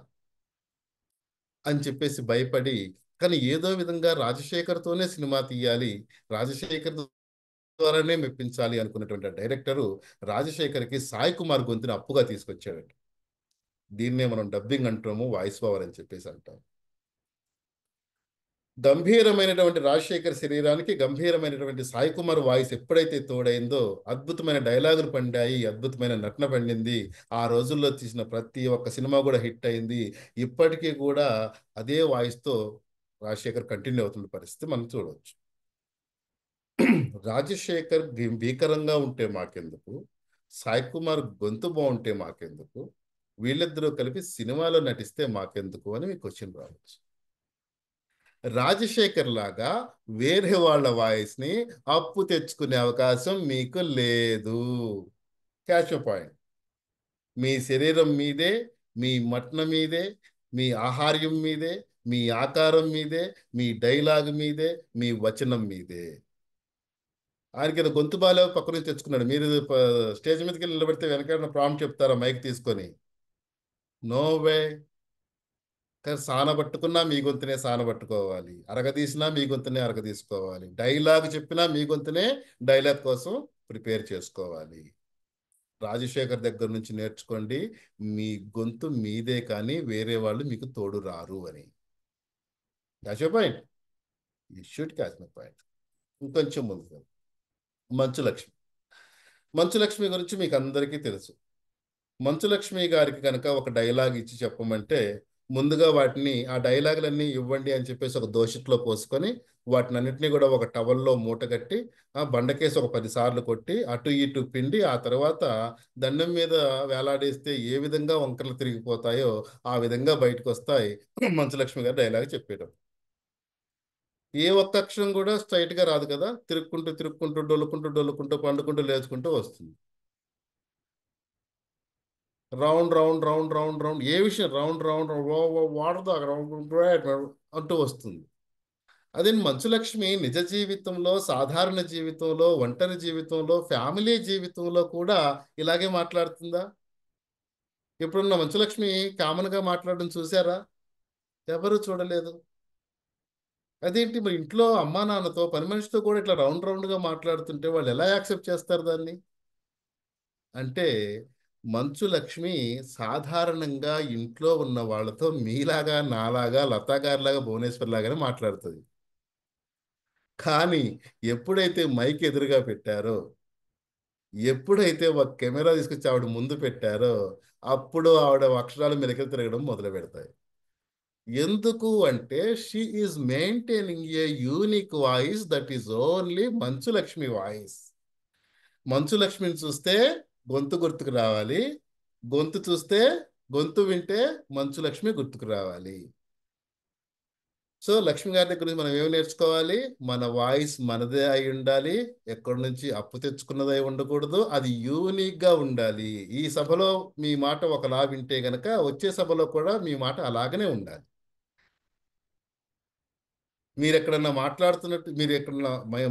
C: అని చెప్పేసి భయపడి, కానీ ఏదో విధంగా రాజశేఖర్తోనే సినిమా తీయాలి, రాజశేఖర్ ద్వారానే మెప్పించాలి అనుకున్నటువంటి డైరెక్టరు రాజశేఖర్కి సాయి కుమార్ గొంతుని అప్పుగా తీసుకొచ్చాడండి. దీన్నే మనం డబ్బింగ్ అంటాము, వాయిస్ ఓవర్ అని చెప్పేసి అంటాం. గంభీరమైనటువంటి రాజశేఖర్ శరీరానికి గంభీరమైనటువంటి సాయి కుమార్ వాయిస్ ఎప్పుడైతే తోడైందో అద్భుతమైన డైలాగులు పండాయి, అద్భుతమైన నటన పండింది. ఆ రోజుల్లో తీసిన ప్రతి ఒక్క సినిమా కూడా హిట్ అయింది. ఇప్పటికీ కూడా అదే వాయిస్తో రాజశేఖర్ కంటిన్యూ అవుతున్న పరిస్థితి మనం చూడవచ్చు. రాజశేఖర్ భీకరంగా ఉంటే మాకెందుకు, సాయి కుమార్ గొంతు బాగుంటే మాకెందుకు, వీళ్ళిద్దరూ కలిపి సినిమాలో నటిస్తే మాకెందుకు అని మీకు క్వశ్చన్ రావచ్చు. రాజశేఖర్ లాగా వేరే వాళ్ళ వాయిస్ని అప్పు తెచ్చుకునే అవకాశం మీకు లేదు. Catch point. మీ శరీరం మీదే, మీ మట్న మీదే, మీ ఆహార్యం మీదే, మీ ఆకారం మీదే, మీ డైలాగ్ మీదే, మీ వచనం మీదే. ఆయనకి ఏదో గొంతు బాలేవు పక్క నుంచి తెచ్చుకున్నాడు. మీరు స్టేజ్ మీదకి వెళ్ళి నిలబడితే వెనకాల ప్రాంప్ట్ చెప్తారా మైక్ తీసుకొని? No way. కానీ సానబట్టుకున్నా మీ గొంతునే సానబట్టుకోవాలి, అరగదీసినా మీ గొంతునే అరగదీసుకోవాలి, డైలాగ్ చెప్పినా మీ గొంతునే డైలాగ్ కోసం ప్రిపేర్ చేసుకోవాలి. రాజశేఖర్ దగ్గర నుంచి నేర్చుకోండి, మీ గొంతు మీదే కానీ వేరే వాళ్ళు మీకు తోడు రారు అని. Catch you point, you should catch my point. ఇంకొంచెం ముందు మంచు లక్ష్మి. మంచు లక్ష్మి గురించి మీకు అందరికీ తెలుసు. మంచు లక్ష్మి గారికి కనుక ఒక డైలాగ్ ఇచ్చి చెప్పమంటే ముందుగా వాటిని ఆ డైలాగులన్నీ ఇవ్వండి అని చెప్పేసి ఒక దోషిట్లో పోసుకొని వాటిని అన్నింటినీ కూడా ఒక టవల్లో మూటగట్టి ఆ బండకేసి ఒక 10 సార్లు కొట్టి అటు ఇటు పిండి ఆ తర్వాత దండం మీద వేలాడేస్తే ఏ విధంగా వంకరలు తిరిగిపోతాయో ఆ విధంగా బయటకు వస్తాయి మంచు లక్ష్మి గారు డైలాగ్ చెప్పేయడం. ఏ ఒక్క అక్షరం కూడా స్ట్రైట్గా రాదు కదా, తిరుక్కుంటూ తిరుక్కుంటూ డొల్లుకుంటూ పండుకుంటూ లేచుకుంటూ వస్తుంది. Round round round round round ఏ విషయం రౌండ్ రౌండ్ వాడదా రౌండ్ అంటూ వస్తుంది. అదే మంచు లక్ష్మి నిజ జీవితంలో, సాధారణ జీవితంలో, ఒంటరి జీవితంలో, ఫ్యామిలీ జీవితంలో కూడా ఇలాగే మాట్లాడుతుందా? ఎప్పుడున్న మంచు లక్ష్మి కామన్గా మాట్లాడడం చూసారా? ఎవరు చూడలేదు. అదేంటి మరి ఇంట్లో అమ్మా నాన్నతో పని మనిషితో కూడా ఇట్లా రౌండ్ రౌండ్గా మాట్లాడుతుంటే వాళ్ళు ఎలా యాక్సెప్ట్ చేస్తారు దాన్ని? అంటే మంచు లక్ష్మి సాధారణంగా ఇంట్లో ఉన్న వాళ్ళతో మీలాగా నాలాగా లతాగారిలాగా భువనేశ్వర్ లాగానే మాట్లాడుతుంది. కానీ ఎప్పుడైతే మైక్ ఎదురుగా పెట్టారో, ఎప్పుడైతే ఒక కెమెరా తీసుకొచ్చి ఆవిడ ముందు పెట్టారో అప్పుడు ఆవిడ అక్షరాలు మెలికలు తిరగడం మొదలు పెడతాయి. ఎందుకు అంటే she is maintaining a unique voice that is only Manchu Lakshmi voice. మంచు లక్ష్మిని చూస్తే గొంతు గుర్తుకు రావాలి, గొంతు వింటే మంచు లక్ష్మి గుర్తుకు రావాలి. సో లక్ష్మి గారి దగ్గర నుంచి మనం ఏమి నేర్చుకోవాలి? మన వాయిస్ మనదే అయి ఉండాలి, ఎక్కడి నుంచి అప్పు తెచ్చుకున్నదై ఉండకూడదు, అది యూనిక్గా ఉండాలి. ఈ సభలో మీ మాట ఒకలా వింటే గనక వచ్చే సభలో కూడా మీ మాట అలాగనే ఉండాలి. మీరు ఎక్కడన్నా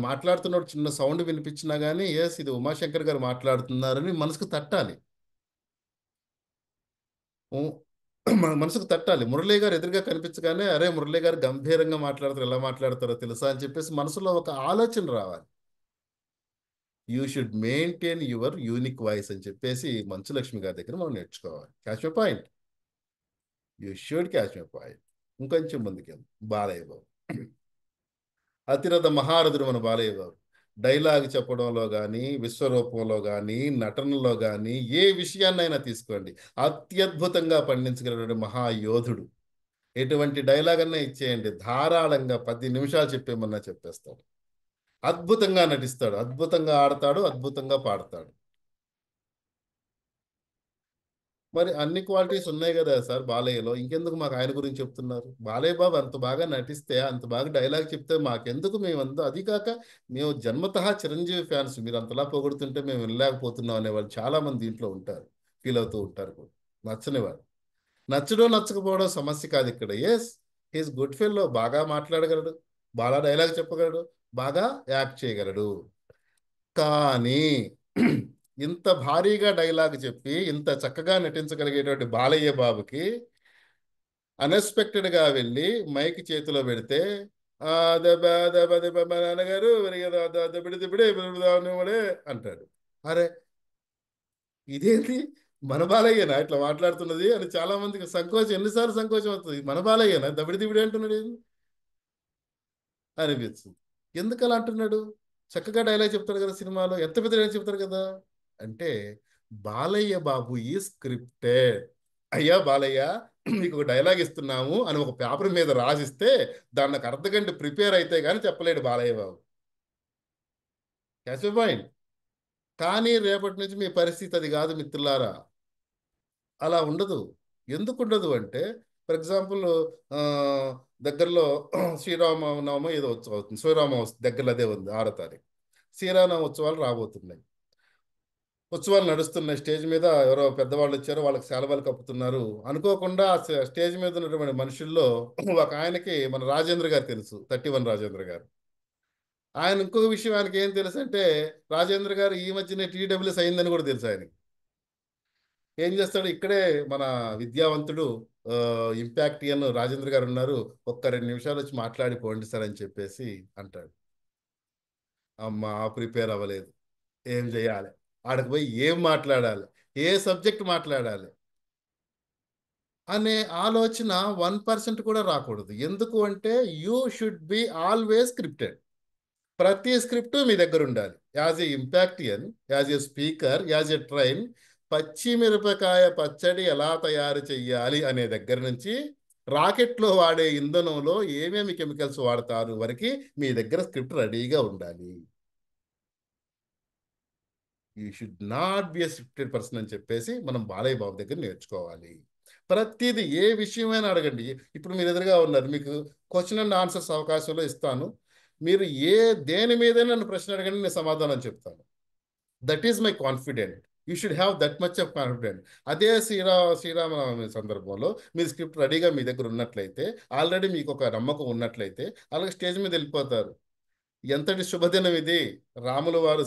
C: మాట్లాడుతున్నట్టు చిన్న సౌండ్ వినిపించినా కానీ ఎస్ ఇది ఉమాశంకర్ గారు మాట్లాడుతున్నారని మనసుకు తట్టాలి. మనసుకు తట్టాలి. మురళీ గారు ఎదురుగా కనిపించగానే అరే మురళీ గారు గంభీరంగా మాట్లాడతారు, ఎలా మాట్లాడతారో తెలుసా అని చెప్పేసి మనసులో ఒక ఆలోచన రావాలి. You should maintain your unique voice అని చెప్పేసి మంచు లక్ష్మి గారి దగ్గర మనం నేర్చుకోవాలి. Catch my point, you should catch my point. ఇంకొంచెం ముందుకెళ్ళి బాలయ్య బాబు, అతిరథ మహారథుడు మన బాలయ్య బాబు. డైలాగ్ చెప్పడంలో కానీ, విశ్వరూపంలో కానీ, నటనలో కానీ ఏ విషయాన్నైనా తీసుకోండి అత్యద్భుతంగా పండించగలిగిన మహాయోధుడు. ఎటువంటి డైలాగ్ అన్నా ఇచ్చేయండి, ధారాళంగా 10 నిమిషాలు చెప్పేమన్నా చెప్పేస్తాడు. అద్భుతంగా నటిస్తాడు, అద్భుతంగా ఆడతాడు, అద్భుతంగా పాడతాడు. మరి అన్ని క్వాలిటీస్ ఉన్నాయి కదా సార్ బాలయ్యలో, ఇంకెందుకు మాకు ఆయన గురించి చెప్తున్నారు? బాలయ్య బాబు అంత బాగా నటిస్తే, అంత బాగా డైలాగ్ చెప్తే మాకెందుకు? మేమంతా అది కాక మేము జన్మతః చిరంజీవి ఫ్యాన్స్, మీరు అంతలా పొగుడుతుంటే మేము వినలేకపోతున్నాం అనేవాళ్ళు చాలామంది దీంట్లో ఉంటారు, ఫీల్ అవుతూ ఉంటారు కూడా. నచ్చనివాడు. నచ్చడం నచ్చకపోవడం సమస్య కాదు ఇక్కడ. ఎస్ హీస్ గుడ్ ఫెల్లో, బాగా మాట్లాడగలడు, బాగా డైలాగ్ చెప్పగలడు, బాగా యాక్ట్ చేయగలడు. కానీ ఇంత భారీగా డైలాగ్ చెప్పి ఇంత చక్కగా నటించగలిగేటువంటి బాలయ్య బాబుకి అన్ఎక్స్పెక్టెడ్గా వెళ్ళి మైక్ చేతిలో పెడితే నాన్నగారు అంటాడు. అరే ఇదేంటి మన బాలయ్యనా ఇట్లా మాట్లాడుతున్నది అని చాలా మందికి సంకోచం, ఎన్నిసార్లు సంకోచం అవుతుంది, మన బాలయ్యనా దబిడి దిబిడి అంటున్నాడు అనిపిస్తుంది. ఎందుకు అలా అంటున్నాడు? చక్కగా డైలాగ్ చెప్తాడు కదా సినిమాలో, ఎంత పెద్ద డైలాగ్ చెప్తాడు కదా. అంటే బాలయ్య బాబు ఈ స్క్రిప్టెడ్. అయ్యా బాలయ్య మీకు ఒక డైలాగ్ ఇస్తున్నాము అని ఒక పేపర్ మీద రాసిస్తే దానికి అర్ధగంట ప్రిపేర్ అయితే కానీ చెప్పలేడు బాలయ్య బాబు. Catch point. కానీ రేపటి నుంచి మీ పరిస్థితి అది కాదు మిత్రులారా, అలా ఉండదు. ఎందుకు ఉండదు అంటే ఫర్ ఎగ్జాంపుల్ దగ్గరలో శ్రీరామనవమి ఏదో ఉత్సవం అవుతుంది, శ్రీరామ దగ్గరలో అదే ఉంది 6వ తారీఖు. శ్రీరామనవమి ఉత్సవాలు రాబోతున్నాయి, ఉత్సవాలు నడుస్తున్నాయి. స్టేజ్ మీద ఎవరో పెద్దవాళ్ళు వచ్చారు, వాళ్ళకి సెలవులు కప్పుతున్నారు. అనుకోకుండా స్టేజ్ మీద ఉన్నటువంటి మనుషుల్లో ఒక ఆయనకి మన రాజేంద్ర గారు తెలుసు, 31 రాజేంద్ర గారు. ఆయన ఇంకొక విషయం ఆయనకి ఏం తెలుసు అంటే రాజేంద్ర గారు ఈ మధ్యనే TWS అయిందని కూడా తెలుసు ఆయనకి. ఏం చేస్తాడు, ఇక్కడే మన విద్యావంతుడు ఇంపాక్టియన్ రాజేంద్ర గారు ఉన్నారు, ఒక్క 2 నిమిషాలు వచ్చి మాట్లాడిపోండి సార్ అని చెప్పేసి అంటాడు. అమ్మా ప్రిపేర్ అవ్వలేదు, ఏం చేయాలి, ఆడికి పోయి ఏం మాట్లాడాలి, ఏ సబ్జెక్ట్ మాట్లాడాలి అనే ఆలోచన 1% కూడా రాకూడదు. ఎందుకు అంటే you should be always scripted. ప్రతి స్క్రిప్ట్ మీ దగ్గర ఉండాలి. యాజ్ ఏ ఇంపాక్టియన్, as a speaker, as a train, పచ్చిమిరపకాయ పచ్చడి ఎలా తయారు చెయ్యాలి అనే దగ్గర నుంచి రాకెట్లో వాడే ఇంధనంలో ఏమేమి కెమికల్స్ వాడతారు వరకు మీ దగ్గర స్క్రిప్ట్ రెడీగా ఉండాలి. You should not be a scripted person అని చెప్పేసి మనం బాలయ్య బాబు దగ్గర నేర్చుకోవాలి. ప్రతిదీ ఏ విషయమైనా అడగండి. ఇప్పుడు మీరు ఎదురుగా ఉన్నారు, మీకు క్వశ్చన్ అండ్ ఆన్సర్స్ అవకాశంలో ఇస్తాను. మీరు దేని మీదైనా నన్ను ప్రశ్న అడగండి, నేను సమాధానం చెప్తాను. That is my confident. You should have that much of confident. అదే శ్రీరామనవమి సందర్భంలో మీరు స్క్రిప్ట్ రెడీగా మీ దగ్గర ఉన్నట్లయితే, ఆల్రెడీ మీకు ఒక నమ్మకం ఉన్నట్లయితే, అలాగే స్టేజ్ మీద వెళ్ళిపోతారు. ఎంతటి శుభదినం ఇది! రాముల వారు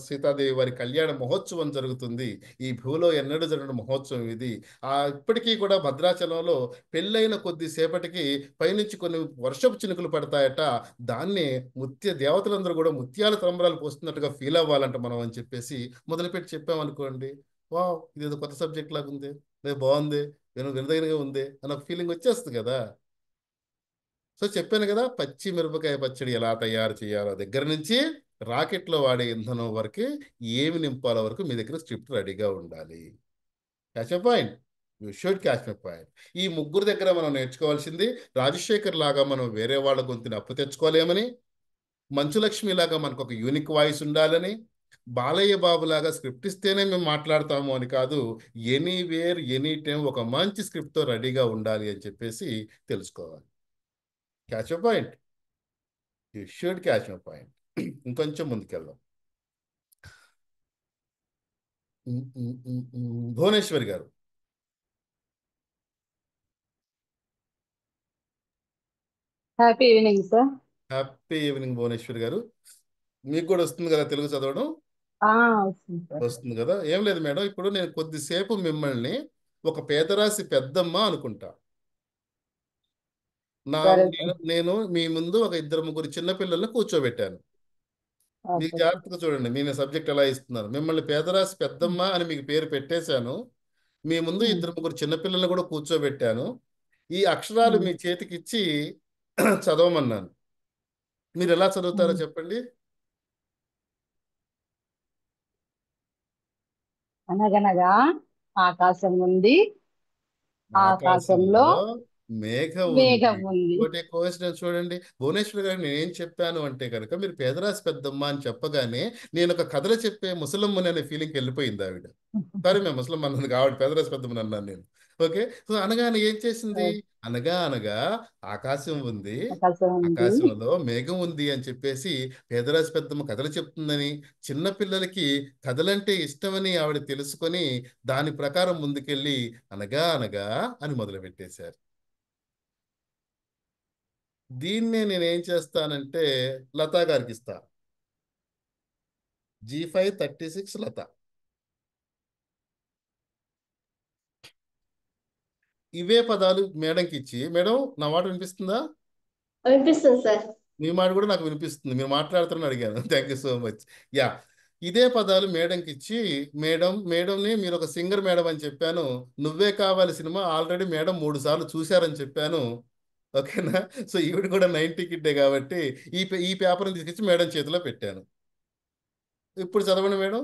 C: సీతాదేవి వారి కళ్యాణ మహోత్సవం జరుగుతుంది. ఈ భూలో ఎన్నడూ జరిగిన మహోత్సవం ఇది. ఇప్పటికీ కూడా భద్రాచలంలో పెళ్ళైన కొద్దిసేపటికి పైనుంచి కొన్ని వర్షపు చినుకులు పడతాయట. దాన్ని దేవతలందరూ కూడా ముత్యాల తంబరాలు పోస్తున్నట్టుగా ఫీల్ అవ్వాలంట మనం అని చెప్పేసి మొదలుపెట్టి చెప్పామనుకోండి, వావ్ ఇదేదో కొత్త సబ్జెక్ట్ లాగా ఉంది, బాగుంది, వినదగినగా ఉంది అన్న ఫీలింగ్ వచ్చేస్తుంది కదా. సో చెప్పాను కదా, పచ్చిమిరపకాయ పచ్చడి ఎలా తయారు చేయాలో దగ్గర నుంచి రాకెట్లో వాడే ఇంధనం వరకు ఏమి నింపాలో వరకు మీ దగ్గర స్క్రిప్ట్ రెడీగా ఉండాలి. Catch my point. You should catch my point. ఈ ముగ్గురు దగ్గర మనం నేర్చుకోవాల్సింది, రాజశేఖర్ లాగా మనం వేరే వాళ్ళ గొంతుని అప్పు తెచ్చుకోలేమని, మంచులక్ష్మి లాగా మనకు ఒక యూనిక్ వాయిస్ ఉండాలని, బాలయ్య బాబు లాగా స్క్రిప్ట్ ఇస్తేనే మేము మాట్లాడతాము అని కాదు, ఎనీవేర్ ఎనీ టైం ఒక మంచి స్క్రిప్ట్తో రెడీగా ఉండాలి అని చెప్పేసి తెలుసుకోవాలి. Catch my point. You should catch my point. ఇంకొంచెం ముందుకెళ్దాం. భువనేశ్వరి గారు.
L: Happy evening sir.
C: Happy evening Bhuvaneswari గారు. మీకు కూడా వస్తుంది కదా తెలుగు చదవడం? వస్తుంది కదా. ఏం లేదు మేడం, ఇప్పుడు నేను కొద్దిసేపు మిమ్మల్ని ఒక పేదరాశి పెద్దమ్మ అనుకుంటా. నేను మీ ముందు ఒక 2-3 చిన్నపిల్లల్ని కూర్చోబెట్టాను. మీకు జాగ్రత్తగా చూడండి, నేను సబ్జెక్ట్ ఎలా ఇస్తున్నాను. మిమ్మల్ని పేదరాశి పెద్దమ్మ అని మీకు పేరు పెట్టేశాను. మీ ముందు 2-3 చిన్నపిల్లల్ని కూడా కూర్చోబెట్టాను. ఈ అక్షరాలు మీ చేతికి ఇచ్చి చదవమన్నాను. మీరు ఎలా చదువుతారో చెప్పండి.
L: అనగనగా ఆకాశం ఉంది, ఆకాశంలో
C: మేఘం ఉంది. ఒకటి క్వశ్చన్ చూడండి భువనేశ్వర్ గారు, నేనేం చెప్పాను అంటే కనుక మీరు పేదరాశి పెద్దమ్మ అని చెప్పగానే నేను ఒక కథలు చెప్పే ముసలమ్మని అనే ఫీలింగ్కి వెళ్ళిపోయింది ఆవిడ. సరే మేము ముసలమ్మ అన్నది కాబట్టి పేదరాశి పెద్దమ్మని అన్నాను నేను. ఓకే, సో అనగానే ఏం చేసింది, అనగా అనగా ఆకాశం ఉంది, ఆకాశంలో మేఘం ఉంది అని చెప్పేసి పేదరాశి పెద్దమ్మ కథలు చెప్తుందని, చిన్నపిల్లలకి కథలంటే ఇష్టమని ఆవిడ తెలుసుకొని దాని ప్రకారం ముందుకెళ్ళి అనగా అనగా అని మొదలు పెట్టేశారు. దీన్నే నేనేం చేస్తానంటే లతా గారికి ఇస్తా. G536 లత. ఇవే పదాలు మేడంకి ఇచ్చి, మేడం నా మాట వినిపిస్తుందా?
G: వినిపిస్తుంది సార్.
C: మీ మాట కూడా నాకు వినిపిస్తుంది, మీరు మాట్లాడుతారని అడిగాను. Thank you so much. Yeah, ఇదే పదాలు మేడంకి ఇచ్చి, మేడంని మీరు ఒక సింగర్ మేడం అని చెప్పాను. నువ్వే కావాలి సినిమా ఆల్రెడీ మేడం 3 సార్లు చూశారని చెప్పాను. ఓకేనా? సో ఈవిడ కూడా 90 కిడ్డే కాబట్టి ఈ పేపర్ని తీసుకొచ్చి మేడం చేతిలో పెట్టాను. ఇప్పుడు చదవండి మేడం.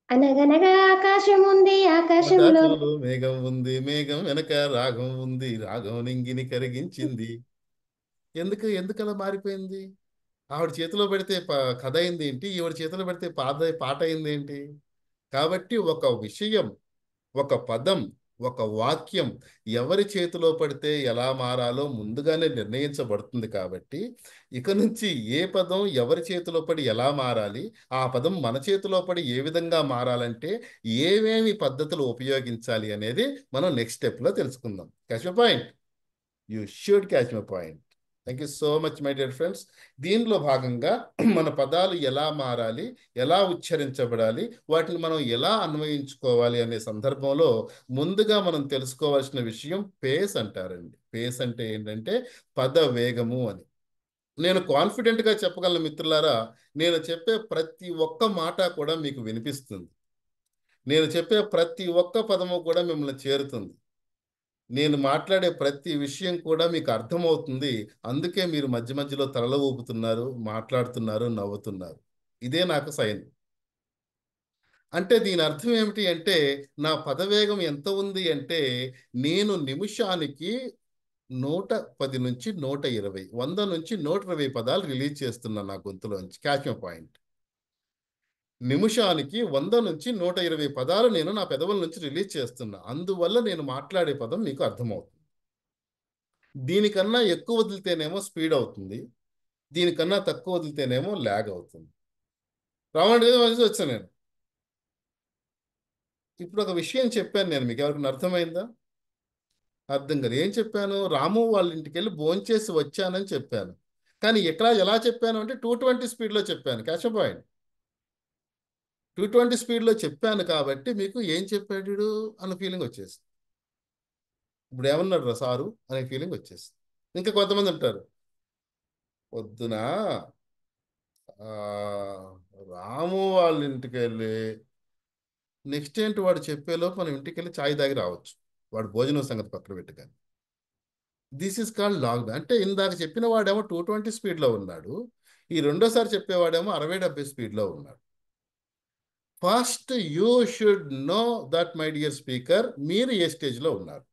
G: అనగనగా ఆకాశం ఉంది, ఆకాశంలో
C: మేఘం ఉంది, మేఘం వెనక రాగం ఉంది, రాగం నింగిని కరిగించింది. ఎందుకు అలా మారిపోయింది? ఆవిడ చేతిలో పెడితే కథ అయింది ఏంటి, ఈవిడ చేతిలో పెడితే పాట అయింది ఏంటి? కాబట్టి ఒక విషయం, ఒక పదం, ఒక వాక్యం ఎవరి చేతిలో పడితే ఎలా మారాలో ముందుగానే నిర్ణయించబడుతుంది. కాబట్టి ఇక నుంచి ఏ పదం ఎవరి చేతిలో పడి ఎలా మారాలి, ఆ పదం మన చేతిలో పడి ఏ విధంగా మారాలంటే ఏమేమి పద్ధతులు ఉపయోగించాలి అనేది మనం నెక్స్ట్ స్టెప్లో తెలుసుకుందాం. Catch my point. You should catch my point. Thank you so much my dear friends. దీనిలో భాగంగా మన పదాలు ఎలా మారాలి, ఎలా ఉచ్చరించబడాలి, వాటిని మనం ఎలా అన్వయించుకోవాలి అనే సందర్భంలో ముందుగా మనం తెలుసుకోవాల్సిన విషయం పేస్ అంటారండి. పేస్ అంటే ఏంటంటే పద వేగము అని. నేను కాన్ఫిడెంట్గా చెప్పగలను మిత్రులారా, నేను చెప్పే ప్రతి ఒక్క మాట కూడా మీకు వినిపిస్తుంది. నేను చెప్పే ప్రతి ఒక్క పదము కూడా మిమ్మల్ని చేరుతుంది. నేను మాట్లాడే ప్రతి విషయం కూడా మీకు అర్థమవుతుంది. అందుకే మీరు మధ్య మధ్యలో తలలో ఊపుతున్నారు, మాట్లాడుతున్నారు, నవ్వుతున్నారు. ఇదే నాకు సైన్. అంటే దీని అర్థం ఏమిటి అంటే నా పదవేగం ఎంత ఉంది అంటే నేను నిమిషానికి 110 నుంచి 120, 100 నుంచి 120 పదాలు రిలీజ్ చేస్తున్నాను నా గొంతులోంచి. Catch my point. నిమిషానికి 100 నుంచి 120 పదాలు నేను నా పెదవుల నుంచి రిలీజ్ చేస్తున్నా. అందువల్ల నేను మాట్లాడే పదం మీకు అర్థమవుతుంది. దీనికన్నా ఎక్కువ వదిలితేనేమో స్పీడ్ అవుతుంది, దీనికన్నా తక్కువ వదిలితేనేమో ల్యాగ్ అవుతుంది. రావండి వచ్చాను నేను. ఇప్పుడు ఒక విషయం చెప్పాను నేను, మీకు ఎవరికైనా అర్థమైందా? అర్థం కాదు. ఏం చెప్పాను? రాము వాళ్ళ ఇంటికి వెళ్ళి భోంచేసి వచ్చానని చెప్పాను. కానీ ఎలా చెప్పాను అంటే 220 స్పీడ్లో చెప్పాను. Catch point. 220 స్పీడ్లో చెప్పాను కాబట్టి మీకు ఏం చెప్పాడు అన్న ఫీలింగ్ వచ్చేసి, ఇప్పుడు ఏమన్నాడు రా సారు అనే ఫీలింగ్ వచ్చేసి. ఇంకా కొంతమంది ఉంటారు, పొద్దున రాము వాళ్ళ ఇంటికి వెళ్ళి నెక్స్ట్ ఏంటి వాడు చెప్పేలోపు మనం ఇంటికి వెళ్ళి ఛాయ్ తాగి రావచ్చు. వాడు భోజనం సంగతి పక్కన పెట్టుకొని. This is called lag. అంటే ఇందాక చెప్పిన వాడేమో 220 స్పీడ్లో ఉన్నాడు, ఈ రెండోసారి చెప్పేవాడేమో 60-70 స్పీడ్లో ఉన్నాడు. First you should know that my dear speaker, మీరు ఏ స్టేజ్లో ఉన్నారు.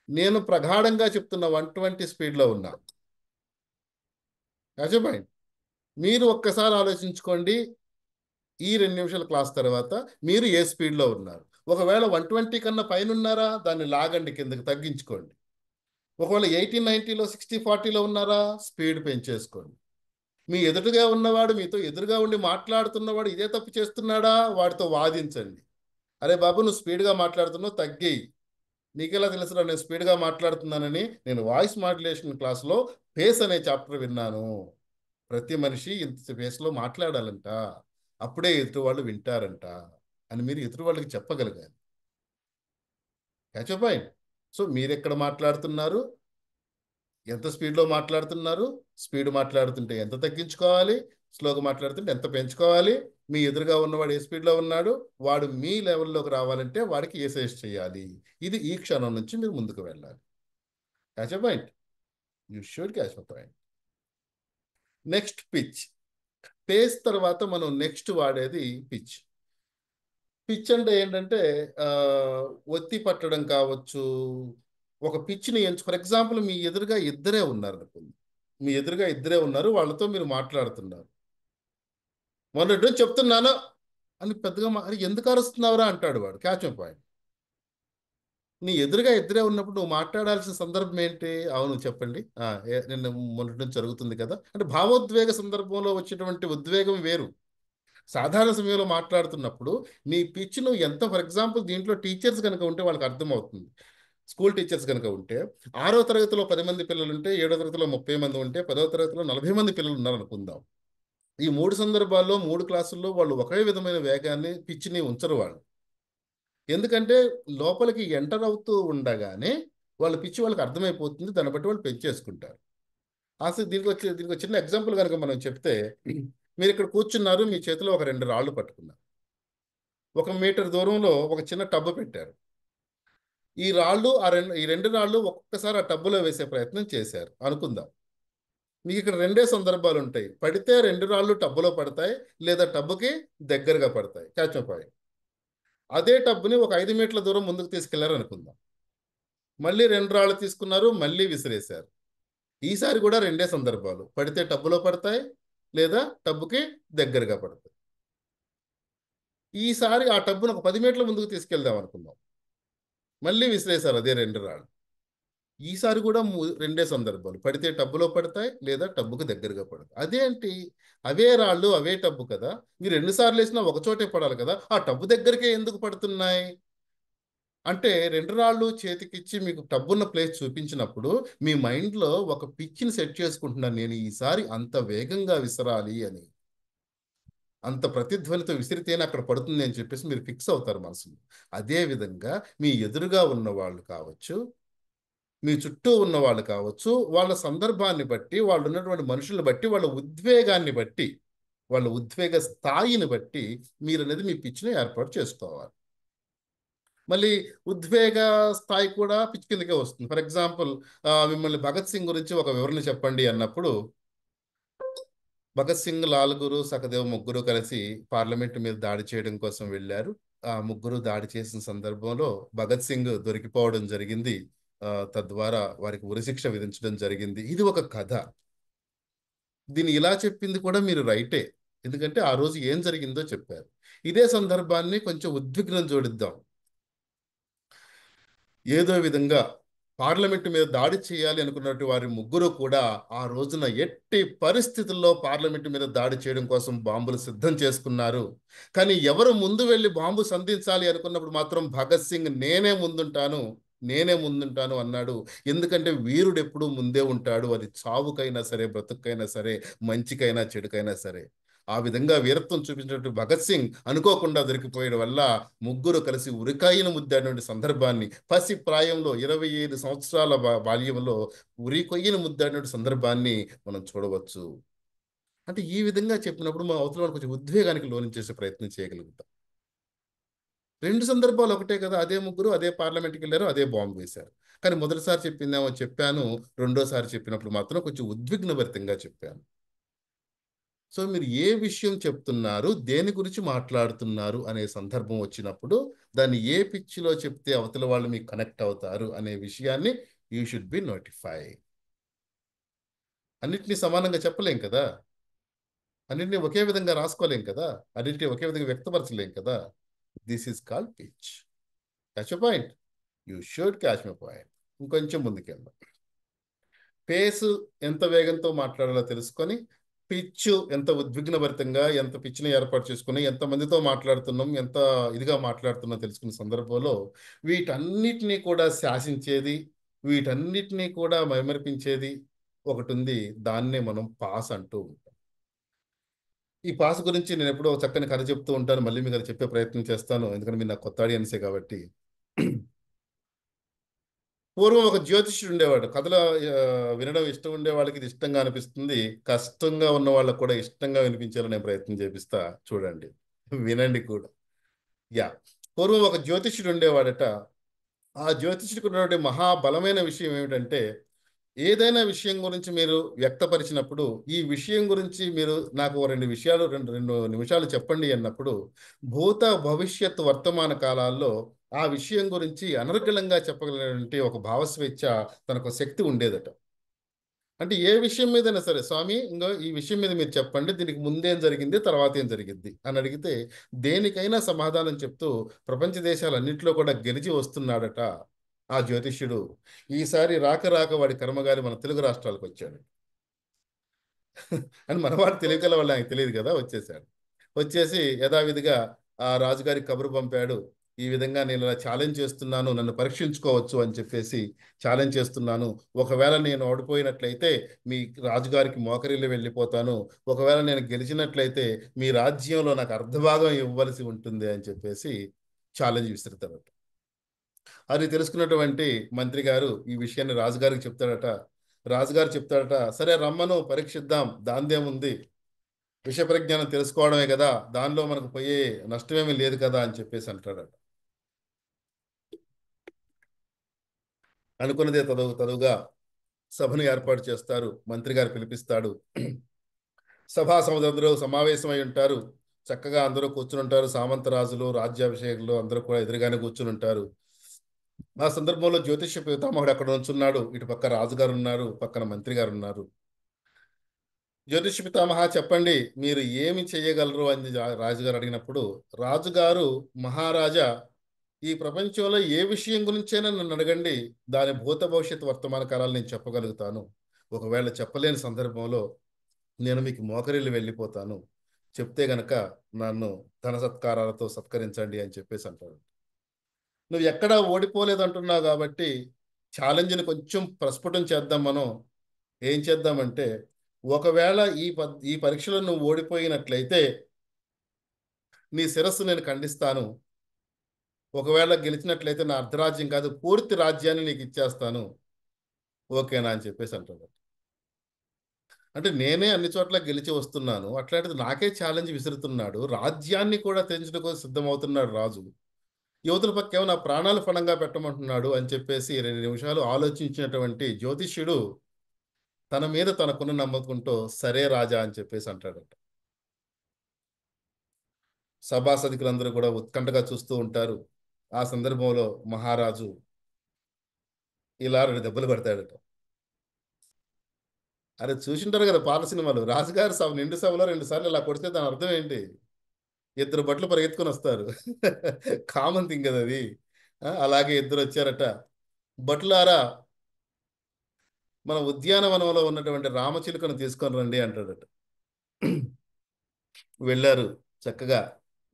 C: నేను ప్రగాఢంగా చెప్తున్న 120 స్పీడ్లో ఉన్నాను. అజయ్, మీరు ఒక్కసారి ఆలోచించుకోండి. ఈ 2 నిమిషాల క్లాస్ తర్వాత మీరు ఏ స్పీడ్లో ఉన్నారు. ఒకవేళ 120 కన్నా పైన ఉన్నారా, దాన్ని లాగండి, కిందకి తగ్గించుకోండి. ఒకవేళ 80-90లో 60-40లో ఉన్నారా, స్పీడ్ పెంచేసుకోండి. మీ ఎదురుగా ఉన్నవాడు, మీతో ఎదురుగా ఉండి మాట్లాడుతున్నవాడు ఇదే తప్పు చేస్తున్నాడా, వాడితో వాదించండి. అరే బాబు, నువ్వు స్పీడ్గా మాట్లాడుతున్నావు, తగ్గి. నీకెలా తెలుసురా నేను స్పీడ్గా మాట్లాడుతున్నానని? నేను వాయిస్ మాడ్యులేషన్ క్లాస్లో పేస్ అనే చాప్టర్ విన్నాను. ప్రతి మనిషి ఇంత పేస్లో మాట్లాడాలంట, అప్పుడే ఎదుటి వాళ్ళు వింటారంట అని మీరు ఎదుటి వాళ్ళకి చెప్పగలగాలి. Catch point. సో మీరు ఎక్కడ మాట్లాడుతున్నారు, ఎంత స్పీడ్లో మాట్లాడుతున్నారు, స్పీడ్ మాట్లాడుతుంటే ఎంత తగ్గించుకోవాలి, స్లోగా మాట్లాడుతుంటే ఎంత పెంచుకోవాలి, మీ ఎదురుగా ఉన్నవాడు ఏ స్పీడ్లో ఉన్నాడు, వాడు మీ లెవెల్లోకి రావాలంటే వాడికి ఏ సజెస్ట్ చేయాలి. ఇది ఈ క్షణం నుంచి మీరు ముందుకు వెళ్ళాలి. Catch point. You should catch point. Next pitch. Pace తర్వాత మనం నెక్స్ట్ వాడేది పిచ్. పిచ్ అంటే ఏంటంటే ఒత్తి పట్టడం కావచ్చు. ఒక పిచ్ని ఫర్ ఎగ్జాంపుల్ మీ ఎదురుగా ఇద్దరే ఉన్నారు అనుకోండి, మీ ఎదురుగా ఇద్దరే ఉన్నారు, వాళ్ళతో మీరు మాట్లాడుతున్నారు. మొన్నటి చెప్తున్నాను అని పెద్దగా అది ఎందుకు అరుస్తున్నావురా అంటాడు వాడు. Catch point. నీ ఎదురుగా ఇద్దరే ఉన్నప్పుడు నువ్వు మాట్లాడాల్సిన సందర్భం ఏంటి? అవును చెప్పండి, నిన్న మొన్నటి నుంచి జరుగుతుంది కదా అంటే భావోద్వేగ సందర్భంలో వచ్చేటువంటి ఉద్వేగం వేరు. సాధారణ సమయంలో మాట్లాడుతున్నప్పుడు నీ పిచ్ నువ్వు ఎంత, ఫర్ ఎగ్జాంపుల్ దీంట్లో టీచర్స్ కనుక ఉంటే వాళ్ళకి అర్థమవుతుంది. స్కూల్ టీచర్స్ కనుక ఉంటే 6వ తరగతిలో 10 మంది పిల్లలు ఉంటే, 7వ తరగతిలో 30 మంది ఉంటే, 10వ తరగతిలో 40 మంది పిల్లలు ఉన్నారనుకుందాం. ఈ 3 సందర్భాల్లో 3 క్లాసుల్లో వాళ్ళు ఒకే విధమైన వేగాన్ని, పిచ్ని ఉంచరు వాళ్ళు. ఎందుకంటే లోపలికి ఎంటర్ అవుతూ ఉండగానే వాళ్ళ పిచ్చి వాళ్ళకి అర్థమైపోతుంది, దాన్ని బట్టి వాళ్ళు పెంచేసుకుంటారు. అసలు దీనికి చిన్న ఎగ్జాంపుల్ కనుక మనం చెప్తే, మీరు ఇక్కడ కూర్చున్నారు, మీ చేతిలో ఒక 2 రాళ్ళు పట్టుకున్నారు. 1 మీటర్ దూరంలో ఒక చిన్న టబ్బు పెట్టారు. ఈ రాళ్ళు ఈ 2 రాళ్ళు ఒక్కొక్కసారి ఆ టబ్బులో వేసే ప్రయత్నం చేశారు అనుకుందాం. మీకు ఇక్కడ 2 సందర్భాలు ఉంటాయి. పడితే 2 రాళ్ళు టబ్బులో పడతాయి, లేదా టబ్బుకి దగ్గరగా పడతాయి. Catch point. అదే టబ్బుని ఒక 5 మీటర్ల దూరం ముందుకు తీసుకెళ్లారు అనుకుందాం. మళ్ళీ 2 రాళ్ళు తీసుకున్నారు, మళ్ళీ విసిరేశారు. ఈసారి కూడా 2 సందర్భాలు, పడితే టబ్బులో పడతాయి, లేదా టబ్బుకి దగ్గరగా పడతాయి. ఈసారి ఆ టబ్బును ఒక 10 మీటర్ల ముందుకు తీసుకెళ్దాం అనుకుందాం. మళ్ళీ విసిరేశారు అదే 2 రాళ్ళు. ఈసారి కూడా 2 సందర్భాలు, పడితే టబ్బులో పడతాయి, లేదా టబ్బుకు దగ్గరగా పడతాయి. అదేంటి? అవే రాళ్ళు అవే టబ్బు కదా, మీరు 2 సార్లు వేసినా ఒక చోటే పడాలి కదా, ఆ టబ్బు దగ్గరికే ఎందుకు పడుతున్నాయి? అంటే 2 రాళ్ళు చేతికిచ్చి మీకు టబ్బున్న ప్లేస్ చూపించినప్పుడు మీ మైండ్లో ఒక పిచ్చిని సెట్ చేసుకుంటున్నాను, నేను ఈసారి అంత వేగంగా విసరాలి అని, అంత ప్రతిధ్వనితో విసిరితేనే అక్కడ పడుతుంది అని చెప్పేసి మీరు ఫిక్స్ అవుతారు మనసులో. అదేవిధంగా మీ ఎదురుగా ఉన్న వాళ్ళు కావచ్చు, మీ చుట్టూ ఉన్న వాళ్ళు కావచ్చు, వాళ్ళ సందర్భాన్ని బట్టి, వాళ్ళు ఉన్నటువంటి మనుషులను బట్టి, వాళ్ళ ఉద్వేగాన్ని బట్టి, వాళ్ళ ఉద్వేగ స్థాయిని బట్టి మీరు అనేది మీ పిచ్చిని ఏర్పాటు చేసుకోవాలి. మళ్ళీ ఉద్వేగ స్థాయి కూడా పిచ్చి కిందకే వస్తుంది. ఫర్ ఎగ్జాంపుల్, మిమ్మల్ని భగత్ సింగ్ గురించి ఒక వివరణ చెప్పండి అన్నప్పుడు, భగత్ సింగ్, లాల్ గురు, సఖదేవ్ ముగ్గురు కలిసి పార్లమెంట్ మీద దాడి చేయడం కోసం వెళ్ళారు. ఆ ముగ్గురు దాడి చేసిన సందర్భంలో భగత్ సింగ్ దొరికిపోవడం జరిగింది. తద్వారా వారికి ఉరిశిక్ష విధించడం జరిగింది. ఇది ఒక కథ. దీన్ని ఇలా చెప్పింది కూడా మీరు రైటే, ఎందుకంటే ఆ రోజు ఏం జరిగిందో చెప్పారు. ఇదే సందర్భాన్ని కొంచెం ఉద్విగ్నం జోడిద్దాం. ఏదో విధంగా పార్లమెంటు మీద దాడి చేయాలి అనుకున్నట్టు వారి ముగ్గురు కూడా ఆ రోజున ఎట్టి పరిస్థితుల్లో పార్లమెంటు మీద దాడి చేయడం కోసం బాంబులు సిద్ధం చేసుకున్నారు. కానీ ఎవరు ముందు వెళ్ళి బాంబు సంధించాలి అనుకున్నప్పుడు మాత్రం భగత్ సింగ్ నేనే ముందుంటాను అన్నాడు. ఎందుకంటే వీరుడు ఎప్పుడూ ముందే ఉంటాడు, అది చావుకైనా సరే, బ్రతుకైనా సరే, మంచికైనా చెడుకైనా సరే. ఆ విధంగా వీరత్వం చూపించినట్టు భగత్ సింగ్ అనుకోకుండా దొరికిపోయడం వల్ల ముగ్గురు కలిసి ఉరికాయను ముద్దాడినటువంటి సందర్భాన్ని, పసి ప్రాయంలో 25 సంవత్సరాల బాల్యంలో ఉరికొయ్యను ముద్దాడినటువంటి సందర్భాన్ని మనం చూడవచ్చు. అంటే ఈ విధంగా చెప్పినప్పుడు మా అవతల కొంచెం ఉద్వేగానికి లోనించేసే ప్రయత్నం చేయగలుగుతాం. 2 సందర్భాలు ఒకటే కదా, అదే ముగ్గురు అదే పార్లమెంట్కి వెళ్ళారు, అదే బాంబు వేశారు. కానీ మొదటిసారి చెప్పిందేమో చెప్పాను, రెండోసారి చెప్పినప్పుడు మాత్రం కొంచెం ఉద్విగ్నభరితంగా చెప్పాను. సో మీరు ఏ విషయం చెప్తున్నారు, దేని గురించి మాట్లాడుతున్నారు అనే సందర్భం వచ్చినప్పుడు దాన్ని ఏ పిచ్చిలో చెప్తే అవతల వాళ్ళు మీకు కనెక్ట్ అవుతారు అనే విషయాన్ని యూ షుడ్ బి నోటిఫై. అన్నిటినీ సమానంగా చెప్పలేం కదా, అన్నింటినీ ఒకే విధంగా రాసుకోలేం కదా, అన్నింటినీ ఒకే విధంగా వ్యక్తపరచలేం కదా. This is called pitch. Catch a point, you should catch my point. ఇంకొంచెం ముందుకెళ్దాం. పేసు ఎంత వేగంతో మాట్లాడాలో తెలుసుకొని, పిచ్చు ఎంత ఉద్విగ్నభరితంగా, ఎంత పిచ్చిని ఏర్పాటు చేసుకుని, ఎంతమందితో మాట్లాడుతున్నాం, ఎంత ఇదిగా మాట్లాడుతున్నాం తెలుసుకున్న సందర్భంలో వీటన్నిటినీ కూడా శాసించేది, వీటన్నిటినీ కూడా మైమరిపించేది ఒకటి ఉంది. దాన్నే మనం పాస్ అంటూ ఉంటాం. ఈ పాస్ గురించి నేను ఎప్పుడో చక్కని కథ చెప్తూ ఉంటాను, మళ్ళీ మీకు అది చెప్పే ప్రయత్నం చేస్తాను, ఎందుకంటే మీరు నాకు కొత్త ఆడియన్సే కాబట్టి. పూర్వం ఒక జ్యోతిష్యుడు ఉండేవాడు. కథలు వినడం ఇష్టం ఉండే వాళ్ళకి ఇది ఇష్టంగా అనిపిస్తుంది, కష్టంగా ఉన్న వాళ్ళకు కూడా ఇష్టంగా వినిపించాలని నేను ప్రయత్నం చేపిస్తా, చూడండి, వినండి కూడా. పూర్వం ఒక జ్యోతిష్యుడు ఉండేవాడట. ఆ జ్యోతిష్యుడికి ఉన్నటువంటి మహాబలమైన విషయం ఏమిటంటే, ఏదైనా విషయం గురించి మీరు వ్యక్తపరిచినప్పుడు, ఈ విషయం గురించి మీరు నాకు రెండు నిమిషాలు చెప్పండి అన్నప్పుడు, భూత భవిష్యత్ వర్తమాన కాలాల్లో ఆ విషయం గురించి అనర్గళంగా చెప్పగలిగినటువంటి ఒక భావస్వేచ్ఛ తనకు శక్తి ఉండేదట. అంటే ఏ విషయం మీదైనా సరే, స్వామి ఇంకో ఈ విషయం మీద మీరు చెప్పండి, దీనికి ముందేం జరిగింది, తర్వాత ఏం జరిగింది అని అడిగితే దేనికైనా సమాధానం చెప్తూ ప్రపంచ దేశాలన్నింటిలో కూడా గెలిచి వస్తున్నాడట ఆ జ్యోతిష్యుడు. ఈసారి రాక వాడి కర్మగాలి మన తెలుగు రాష్ట్రాలకు వచ్చాడు. అని మనవాడు తెలియగల వాళ్ళు ఆయనకు తెలియదు కదా, వచ్చేసి యథావిధిగా ఆ రాజుగారికి కబురు పంపాడు. ఈ విధంగా నేను ఇలా ఛాలెంజ్ చేస్తున్నాను, నన్ను పరీక్షించుకోవచ్చు అని చెప్పేసి ఛాలెంజ్ చేస్తున్నాను. ఒకవేళ నేను ఓడిపోయినట్లయితే మీ రాజుగారికి మోకరిల్లు వెళ్ళిపోతాను, ఒకవేళ నేను గెలిచినట్లయితే మీ రాజ్యంలో నాకు అర్ధభాగం ఇవ్వవలసి ఉంటుంది అని చెప్పేసి ఛాలెంజ్ విసురుతాడట. అది తెలుసుకున్నటువంటి మంత్రి గారు ఈ విషయాన్ని రాజుగారికి చెప్తాడట. రాజుగారు చెప్తాడట, సరే రమ్మను, పరీక్షిద్దాం, దాందేముంది, విషయ పరిజ్ఞానం తెలుసుకోవడమే కదా, దానిలో మనకు పోయే నష్టమేమీ లేదు కదా అని చెప్పేసి అంటాడట. అనుకున్నదే తదువుగా సభను ఏర్పాటు చేస్తారు. మంత్రి గారు పిలిపిస్తాడు. సభా సముద్రంలో సమావేశమై ఉంటారు. చక్కగా అందరూ కూర్చుని ఉంటారు. సామంతరాజులు, రాజ్యాభిషేకులు అందరూ కూడా ఎదురుగానే కూర్చుని ఉంటారు. ఆ సందర్భంలో జ్యోతిష్య పితామహుడు అక్కడ ఉంచున్నాడు. ఇటు పక్క రాజుగారు ఉన్నారు, పక్కన మంత్రి గారు ఉన్నారు. జ్యోతిష్య పితామహ చెప్పండి, మీరు ఏమి చేయగలరు అని రాజుగారు అడిగినప్పుడు, రాజుగారు, మహారాజా, ఈ ప్రపంచంలో ఏ విషయం గురించైనా నన్ను అడగండి, దాని భూత భవిష్యత్ వర్తమాన కాలాలు నేను చెప్పగలుగుతాను. ఒకవేళ చెప్పలేని సందర్భంలో నేను మీకు మోకరిల్లు వెళ్ళిపోతాను, చెప్తే గనక నన్ను ధన సత్కారాలతో సత్కరించండి అని చెప్పేసి అంటాడు. నువ్వు ఎక్కడా ఓడిపోలేదు అంటున్నావు కాబట్టి ఛాలెంజ్ని కొంచెం ప్రస్ఫుటం చేద్దాం. మనం ఏం చేద్దామంటే, ఒకవేళ ఈ పరీక్షలో నువ్వు ఓడిపోయినట్లయితే నీ శిరస్సు నేను ఖండిస్తాను. ఒకవేళ గెలిచినట్లయితే నా అర్ధరాజ్యం కాదు, పూర్తి రాజ్యాన్ని నీకు ఇచ్చేస్తాను, ఓకేనా అని చెప్పేసి అంటాడు. అంటే నేనే అన్ని చోట్ల గెలిచి వస్తున్నాను, అట్లాంటిది నాకే ఛాలెంజ్ విసురుతున్నాడు, రాజ్యాన్ని కూడా తెంచడానికి సిద్ధమవుతున్నాడు రాజు, యువతుల పక్కేమో నా ప్రాణాలు ఫలంగా పెట్టమంటున్నాడు అని చెప్పేసి 2 నిమిషాలు ఆలోచించినటువంటి జ్యోతిష్యుడు తన మీద తనకున్న నమ్మకంతో సరే రాజా అని చెప్పేసి అంటాడట. సభాసదికులందరూ కూడా ఉత్కంఠగా చూస్తూ ఉంటారు. ఆ సందర్భంలో మహారాజు ఇలా 2 దెబ్బలు కొడతాడట. అరే చూసింటారు కదా పాత సినిమాలు, రాజుగారి సభ నిండు సభలో 2 సార్లు ఇలా కొడితే దాని అర్థం ఏంటి? 2 బట్టలు పరిగెత్తుకొని వస్తారు. కామన్ థింగ్ కదా అది. అలాగే 2 వచ్చారట. భటులారా, మన ఉద్యానవనంలో ఉన్నటువంటి రామచిలుకను తీసుకొని రండి అంటాడట. వెళ్ళారు, చక్కగా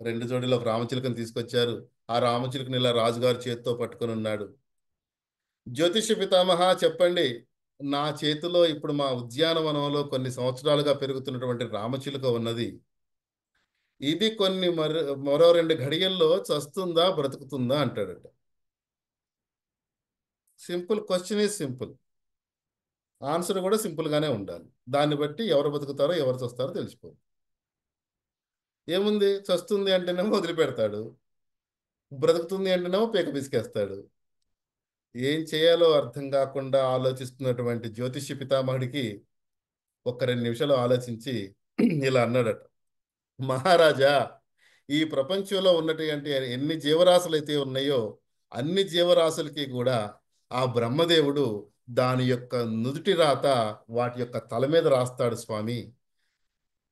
C: 2 జోడీలో ఒక రామచిలుకను తీసుకొచ్చారు. ఆ రామచిలుకని ఇలా రాజుగారి చేతితో పట్టుకొని ఉన్నాడు. జ్యోతిష్య పితామహ, చెప్పండి, నా చేతిలో ఇప్పుడు మా ఉద్యానవనంలో కొన్ని సంవత్సరాలుగా పెరుగుతున్నటువంటి రామచిలుక ఉన్నది. ఇది మరో 2 ఘడియల్లో చస్తుందా బ్రతుకుతుందా అంటాడట. Simple question is simple, answer కూడా సింపుల్గానే ఉండాలి. దాన్ని బట్టి ఎవరు బతుకుతారో ఎవరు చస్తారో తెలిసిపోదు. ఏముంది, చస్తుంది అంటేనేమో వదిలిపెడతాడు, బ్రతుకుతుంది అంటేనేమో పేక పిసికేస్తాడు. ఏం చేయాలో అర్థం కాకుండా ఆలోచిస్తున్నటువంటి జ్యోతిష్య పితామహుడికి 2 నిమిషాలు ఆలోచించి ఇలా అన్నాడట. మహారాజా, ఈ ప్రపంచంలో ఉన్నటువంటి ఎన్ని జీవరాశులు అయితే ఉన్నాయో అన్ని జీవరాశులకి కూడా ఆ బ్రహ్మదేవుడు దాని యొక్క నుదుటి రాత వాటి యొక్క తల మీద రాస్తాడు స్వామి.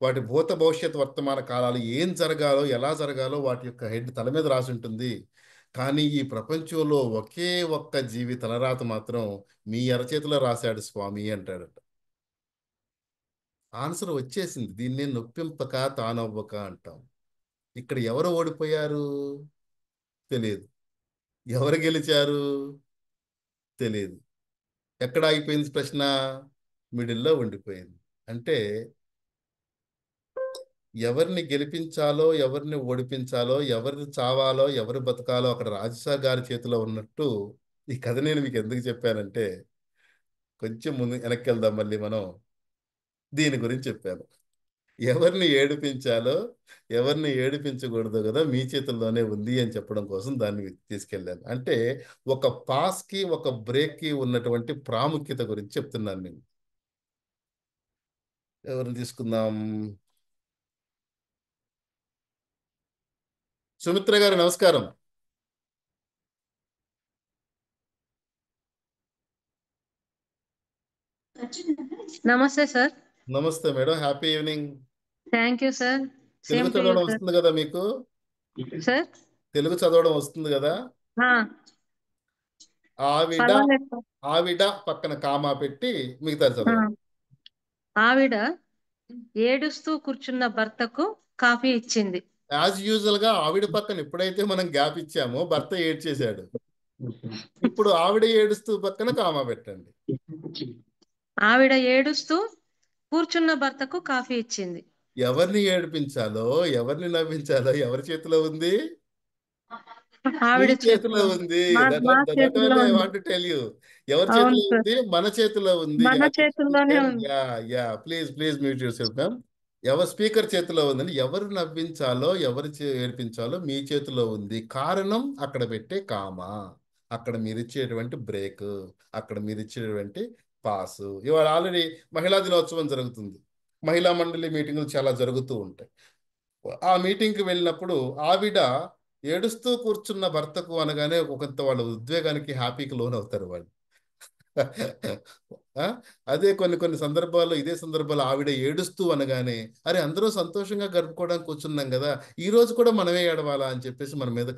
C: వాటి భూత భవిష్యత్ వర్తమాన కాలాలు ఏం జరగాలో ఎలా జరగాలో వాటి యొక్క హెడ్ తల మీద రాసి ఉంటుంది. కానీ ఈ ప్రపంచంలో ఒకే ఒక్క జీవి తలరాత మాత్రం మీ అరచేతిలో రాశాడు స్వామి అంటాడట. ఆన్సర్ వచ్చేసింది. దీన్నే నొప్పింపక తానవ్వక అంటాం. ఇక్కడ ఎవరు ఓడిపోయారు తెలియదు, ఎవరు గెలిచారు తెలియదు. ఎక్కడ అయిపోయింది ప్రశ్న? మిడిల్లో ఉండిపోయింది. అంటే ఎవరిని గెలిపించాలో ఎవరిని ఓడిపించాలో, ఎవరిని చావాలో ఎవరు బతకాలో అక్కడ రాజశా గారి చేతిలో ఉన్నట్టు ఈ కథ నేను మీకు ఎందుకు చెప్పానంటే, కొంచెం ముందు వెనక్కి వెళ్దాం, మళ్ళీ మనం దీని గురించి చెప్పాను. ఎవరిని ఏడిపించాలో ఎవరిని ఏడిపించకూడదు కదా మీ చేతుల్లోనే ఉంది అని చెప్పడం కోసం దాన్ని తీసుకెళ్ళాను. అంటే ఒక పాస్కి ఒక బ్రేక్కి ఉన్నటువంటి ప్రాముఖ్యత గురించి చెప్తున్నాను నేను. ఎవరిని తీసుకుందాం? సుమిత్ర గారు నమస్కారం.
M: నమస్తే సార్.
C: నమస్తే madam, happy evening.
M: Thank you sir.
C: Telugu చదవడం వస్తుంది కదా మీకు?
M: సార్
C: తెలుగు చదవడం వస్తుంది కదా? ఆవిడ పక్కన కామా పెట్టి మిగతా చదవండి.
M: ఆవిడ ఏడుస్తూ కూర్చున్న భర్తకు కాఫీ ఇచ్చింది.
C: యాజ్ యూజువల్ గా ఆవిడ పక్కన ఎప్పుడైతే మనం గ్యాప్ ఇచ్చామో భర్త ఏడ్చేశాడు. ఇప్పుడు ఆవిడ ఏడుస్తూ పక్కన కామా పెట్టండి.
M: ఆవిడ ఏడుస్తూ కూర్చున్న భర్తకు కాఫీ ఇచ్చింది.
C: ఎవరిని ఏడిపించాలో ఎవరిని నవ్వించాలో ఎవరి చేతిలో ఉంది?
M: ఆవిడ
C: చేతిలో ఉంది. ఎవరి చేతిలో ఉంది? మన చేతిలో ఉంది. Please please mute yourself ma'am. ఎవరి స్పీకర్ చేతిలో ఉందని, ఎవరు నవ్వించాలో ఎవరు ఏడిపించాలో మీ చేతిలో ఉంది. కారణం అక్కడ పెట్టే కామా, అక్కడ మీరు ఇచ్చేటువంటి బ్రేక్, అక్కడ మీరు ఇచ్చేటువంటి పాస్. ఇవాళ ఆల్రెడీ మహిళా దినోత్సవం జరుగుతుంది. మహిళా మండలి మీటింగులు చాలా జరుగుతూ ఉంటాయి. ఆ మీటింగ్కి వెళ్ళినప్పుడు ఆవిడ ఏడుస్తూ కూర్చున్న భర్తకు అనగానే కొంత వాళ్ళ ఉద్వేగానికి హ్యాపీకి లోన్ అవుతారు వాళ్ళు. అదే కొన్ని సందర్భాల్లో, ఇదే సందర్భాల్లో ఆవిడ ఏడుస్తూ అనగానే అరే అందరూ సంతోషంగా గడుపుకోవడానికి కూర్చున్నాం కదా, ఈ రోజు కూడా మనమే ఏడవాలా అని చెప్పేసి మన మీద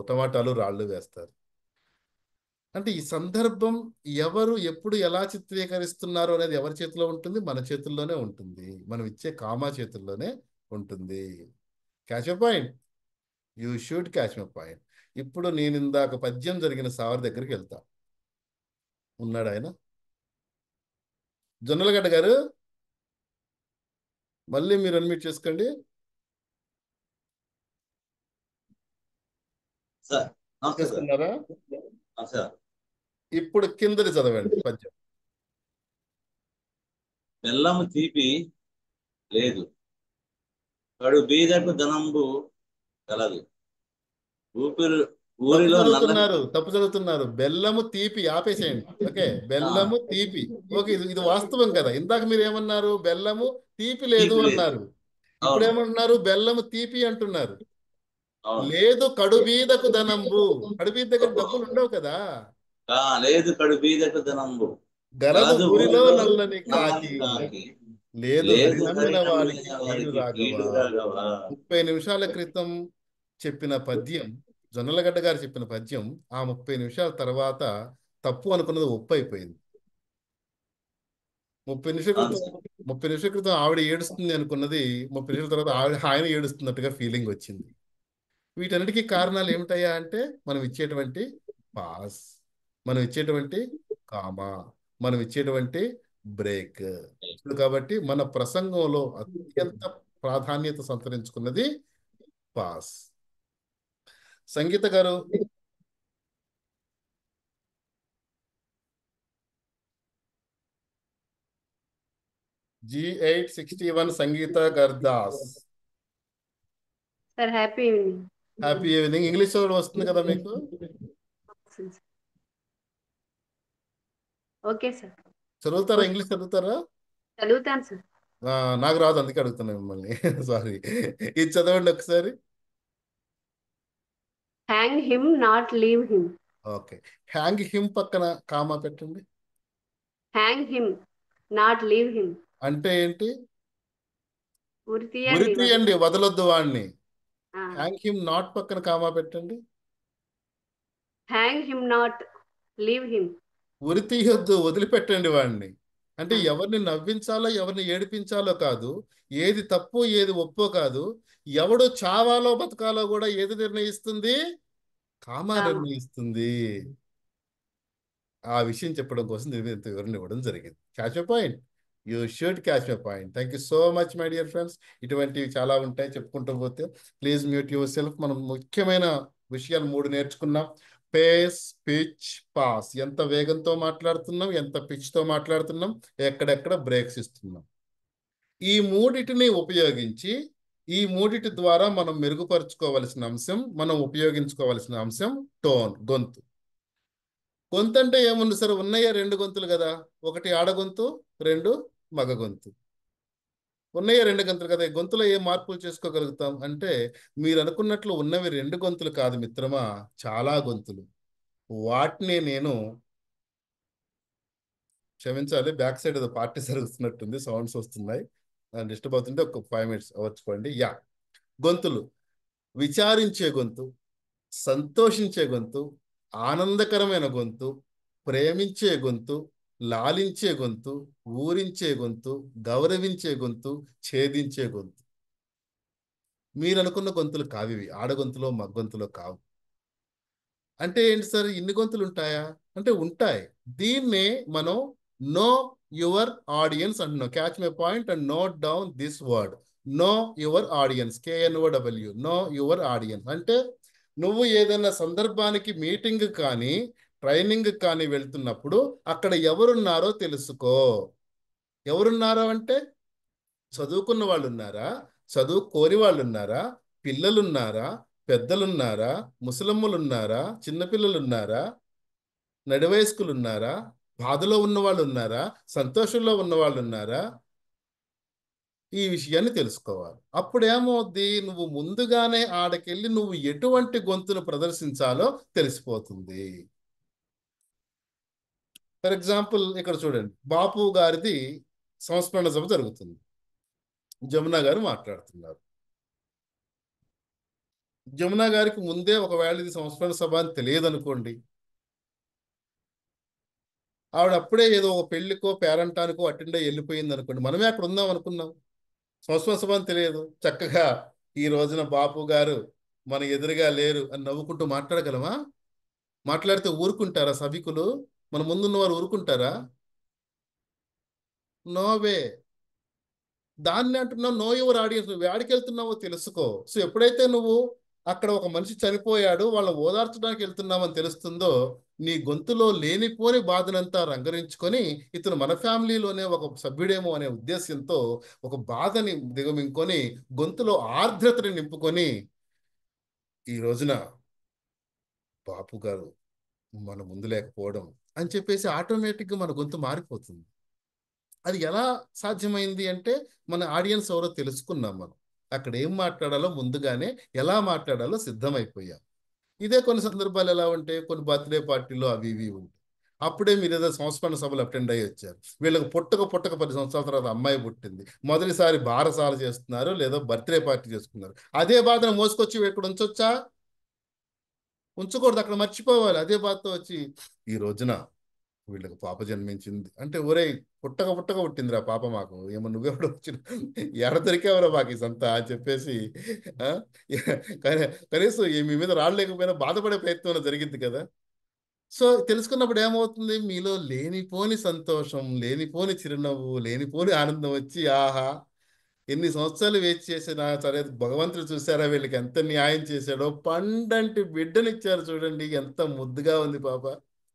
C: టమాటాలు రాళ్ళు వేస్తారు. అంటే ఈ సందర్భం ఎవరు ఎప్పుడు ఎలా చిత్రీకరిస్తున్నారు అనేది ఎవరి చేతిలో ఉంటుంది? మన చేతుల్లోనే ఉంటుంది. మనం ఇచ్చే కామా చేతుల్లోనే ఉంటుంది. Catch a point, you should catch my point. ఇప్పుడు నేను ఇందాక పద్యం జరిగిన సార్ దగ్గరికి వెళ్తా. ఉన్నాడు ఆయన? జొన్నలగడ్డ గారు మళ్ళీ మీరు అన్మ్యూట్ చేసుకోండి.
F: సార్ నమస్తే సార్.
C: చేసుకున్నారా?
F: సార్
C: ఇప్పుడు కిందది చదవండి పద్యం.
F: బెల్లము తీపి లేదు, కడు బీదకు ధనంబు కలదు. ఊరిలో
C: తప్పు చదువుతున్నారు. బెల్లము తీపి ఆపేసేయండి. ఓకే, బెల్లము తీపి. ఓకే, ఇది వాస్తవం కదా. ఇందాక మీరు ఏమన్నారు? బెల్లము తీపి లేదు అన్నారు. ఇప్పుడు ఏమంటున్నారు? బెల్లము తీపి అంటున్నారు. లేదు కడుబీదకు ధనంబు. కడుబీద దగ్గర డబ్బులు ఉండవు కదా.
F: లేదు కడు బీదకు ధనంబు
C: గలదు ఊరిలో నల్లని కాకి. లేదు నమ్మిన వారికి కీడు రాఘవా. 30 నిమిషాల క్రితం చెప్పిన పద్యం, జొన్నలగడ్డ గారు చెప్పిన పద్యం, ఆ 30 నిమిషాల తర్వాత తప్పు అనుకున్నది ఒప్పు అయిపోయింది. 30 నిమిషాల క్రితం ఆవిడ ఏడుస్తుంది అనుకున్నది 30 నిమిషాల తర్వాత ఆయన ఏడుస్తున్నట్టుగా ఫీలింగ్ వచ్చింది. వీటన్నిటికీ కారణాలు ఏమిటయ్యా అంటే మనం ఇచ్చేటువంటి పాస్, మనం ఇచ్చేటువంటి కామా, మనం ఇచ్చేటువంటి బ్రేక్. కాబట్టి మన ప్రసంగంలో అత్యంత ప్రాధాన్యత సంతరించుకున్నది pass. Sangeetha garu G861 Sangeetha Gardas.
N: Sir happy evening.
C: Happy evening. English వస్తుంది కదా మీకు?
N: Okay sir.
C: చదువుతారా? ఇంగ్లీష్ చదువుతారా?
N: చదువుతాను సార్.
C: నాకు రాదు, అందుకే అడుగుతున్నా మిమ్మల్ని. సారీ. ఇది చదవండి ఒకసారి.
N: Hang him not leave him.
C: Okay, hang him పక్కన కామా పెట్టండి.
N: Hang him not leave him
C: అంటే ఏంటి?
N: ఉరి
C: తీయండి,
N: తీయండి,
C: వదలొద్దు వాడిని. హ్యాంగ్ హిమ్ నాట్ పక్కన కామా పెట్టండి.
N: Hang him not leave him.
C: ఉరి తీయొద్దు, వదిలిపెట్టండి వాడిని. అంటే ఎవరిని నవ్వించాలో ఎవరిని ఏడిపించాలో కాదు, ఏది తప్పు ఏది ఒప్పో కాదు, ఎవడు చావాలో బతకాలో కూడా ఏది నిర్ణయిస్తుంది? కామా నిర్ణయిస్తుంది. ఆ విషయం చెప్పడం కోసం నేను ఇంత వివరణ ఇవ్వడం జరిగింది. Catch my point. You should catch my point. Thank you so much my dear friends. ఇటువంటివి చాలా ఉంటాయి చెప్పుకుంటూ పోతే. Please mute yourself. మనం ముఖ్యమైన విషయాలు 3 నేర్చుకున్నాం. Pace, pitch, pause. ఎంత వేగంతో మాట్లాడుతున్నాం, ఎంత పిచ్తో మాట్లాడుతున్నాం, ఎక్కడెక్కడ బ్రేక్స్ ఇస్తున్నాం. ఈ 3టిని ఉపయోగించి, ఈ 3టి ద్వారా మనం మెరుగుపరుచుకోవలసిన అంశం, మనం ఉపయోగించుకోవలసిన అంశం టోన్, గొంతు. గొంతు అంటే ఏముంది సార్? ఉన్నాయా 2 గొంతులు కదా. ఒకటి ఆడగొంతు, 2 మగ గొంతు. ఉన్నాయా 2 గొంతులు కదా. గొంతులో ఏ మార్పులు చేసుకోగలుగుతాం అంటే, మీరు అనుకున్నట్లు ఉన్నవి 2 గొంతులు కాదు మిత్రమా, చాలా గొంతులు. వాటిని నేను క్షమించాలి, బ్యాక్ సైడ్ ఏదో పార్టీ జరుగుతున్నట్టుంది, సౌండ్స్ వస్తున్నాయి, డిస్టర్బ్ అవుతుంటే ఒక 5 minutes అవ్వచ్చుకోండి. గొంతులు: విచారించే గొంతు, సంతోషించే గొంతు, ఆనందకరమైన గొంతు, ప్రేమించే గొంతు, లాలించే గొంతు, ఊరించే గొంతు, గౌరవించే గొంతు, ఛేదించే గొంతు. మీరు అనుకున్న గొంతులు కావివి, ఆడగొంతులో మగ్గొంతులో కావు. అంటే ఏంటి సార్, ఇన్ని గొంతులు ఉంటాయా అంటే ఉంటాయి. దీన్నే మనం నో యువర్ ఆడియన్స్ అంటున్నాం. Catch my point and note down this word, know your audience. KNOW, know your audience. అంటే నువ్వు ఏదైనా సందర్భానికి మీటింగ్ కానీ ట్రైనింగ్ కానీ వెళ్తున్నప్పుడు అక్కడ ఎవరున్నారో తెలుసుకో. ఎవరున్నారో అంటే చదువుకున్న వాళ్ళు ఉన్నారా, చదువుకోని వాళ్ళు ఉన్నారా, పిల్లలున్నారా, పెద్దలున్నారా, ముసలమ్మలున్నారా, చిన్నపిల్లలున్నారా, నడివయస్కులున్నారా, బాధలో ఉన్న వాళ్ళు ఉన్నారా, సంతోషంలో ఉన్న వాళ్ళు ఉన్నారా, ఈ విషయాన్ని తెలుసుకోవాలి. అప్పుడు ఏమవుద్ది, నువ్వు ముందుగానే ఆడకెళ్ళి నువ్వు ఎటువంటి గొంతును ప్రదర్శించాలో తెలిసిపోతుంది. ఫర్ ఎగ్జాంపుల్ ఇక్కడ చూడండి, బాపు గారిది సంస్మరణ సభ జరుగుతుంది. జమున గారు మాట్లాడుతున్నారు. జమున గారికి ముందే ఒకవేళ ఇది సంస్మరణ సభ అని తెలియదు అనుకోండి, ఆవిడ అప్పుడే ఏదో ఒక పెళ్లికో పేరంటానికో అటెండ్ అయ్యి వెళ్ళిపోయింది అనుకోండి, మనమే అక్కడ ఉందాం అనుకున్నాం, సంస్మరణ సభ అని తెలియదు. చక్కగా ఈ రోజున బాపు గారు మన ఎదురుగా లేరు అని నవ్వుకుంటూ మాట్లాడగలమా? మాట్లాడితే ఊరుకుంటారా సభికులు? మన ముందున్న వారు ఊరుకుంటారా? నోవే. దాన్ని అంటున్నావు నో యువర్ ఆడియన్స్. నువ్వు ఎక్కడికి వెళ్తున్నావో తెలుసుకో. సో ఎప్పుడైతే నువ్వు అక్కడ ఒక మనిషి చనిపోయాడు వాళ్ళని ఓదార్చడానికి వెళ్తున్నామని తెలుస్తుందో, నీ గొంతులో లేనిపోని బాధనంతా రంగరించుకొని ఇతను మన ఫ్యామిలీలోనే ఒక సభ్యుడేమో అనే ఉద్దేశంతో ఒక బాధని దిగమింకొని గొంతులో ఆర్ద్రతని నింపుకొని ఈ రోజున బాపు గారు మన ముందు లేకపోవడం అని చెప్పేసి ఆటోమేటిక్గా మన గొంతు మారిపోతుంది. అది ఎలా సాధ్యమైంది అంటే మన ఆడియన్స్ ఎవరో తెలుసుకున్నాం. మనం అక్కడ ఏం మాట్లాడాలో ముందుగానే ఎలా మాట్లాడాలో సిద్ధమైపోయాం. ఇదే కొన్ని సందర్భాలు ఎలా ఉంటే కొన్ని బర్త్డే పార్టీలో అవి ఇవి ఉంటాయి. అప్పుడే మీరు ఏదో సంస్మరణ సభలు అటెండ్ అయ్యి వచ్చారు. వీళ్ళకి పుట్టక 10 సంవత్సరాల తర్వాత అమ్మాయి పుట్టింది, మొదటిసారి బారసాల చేస్తున్నారు లేదా బర్త్డే పార్టీ చేసుకున్నారు. అదే బాధను మోసుకొచ్చి ఇక్కడ ఉంచొచ్చా? ఉంచకూడదు. అక్కడ మర్చిపోవాలి. అదే బాధతో వచ్చి ఈ రోజున వీళ్ళకి పాప జన్మించింది అంటే ఒరే పుట్టక పుట్టిందిరా పాప మాకు, ఏమో నువ్వెప్పుడు వచ్చిన ఎడ దొరికేవరా మాకు ఈ సంత అని చెప్పేసి కనీసం మీ మీద రాలేకపోయినా బాధపడే ప్రయత్నం జరిగింది కదా. సో తెలుసుకున్నప్పుడు ఏమవుతుంది? మీలో లేనిపోని సంతోషం, లేనిపోని చిరునవ్వు, లేనిపోని ఆనందం వచ్చి ఆహా ఎన్ని సంవత్సరాలు వేచి చేసినా సరే భగవంతుడు చూసారా వీళ్ళకి ఎంత న్యాయం చేశాడో, పండంటి బిడ్డనిచ్చారు చూడండి ఎంత ముద్దుగా ఉంది పాప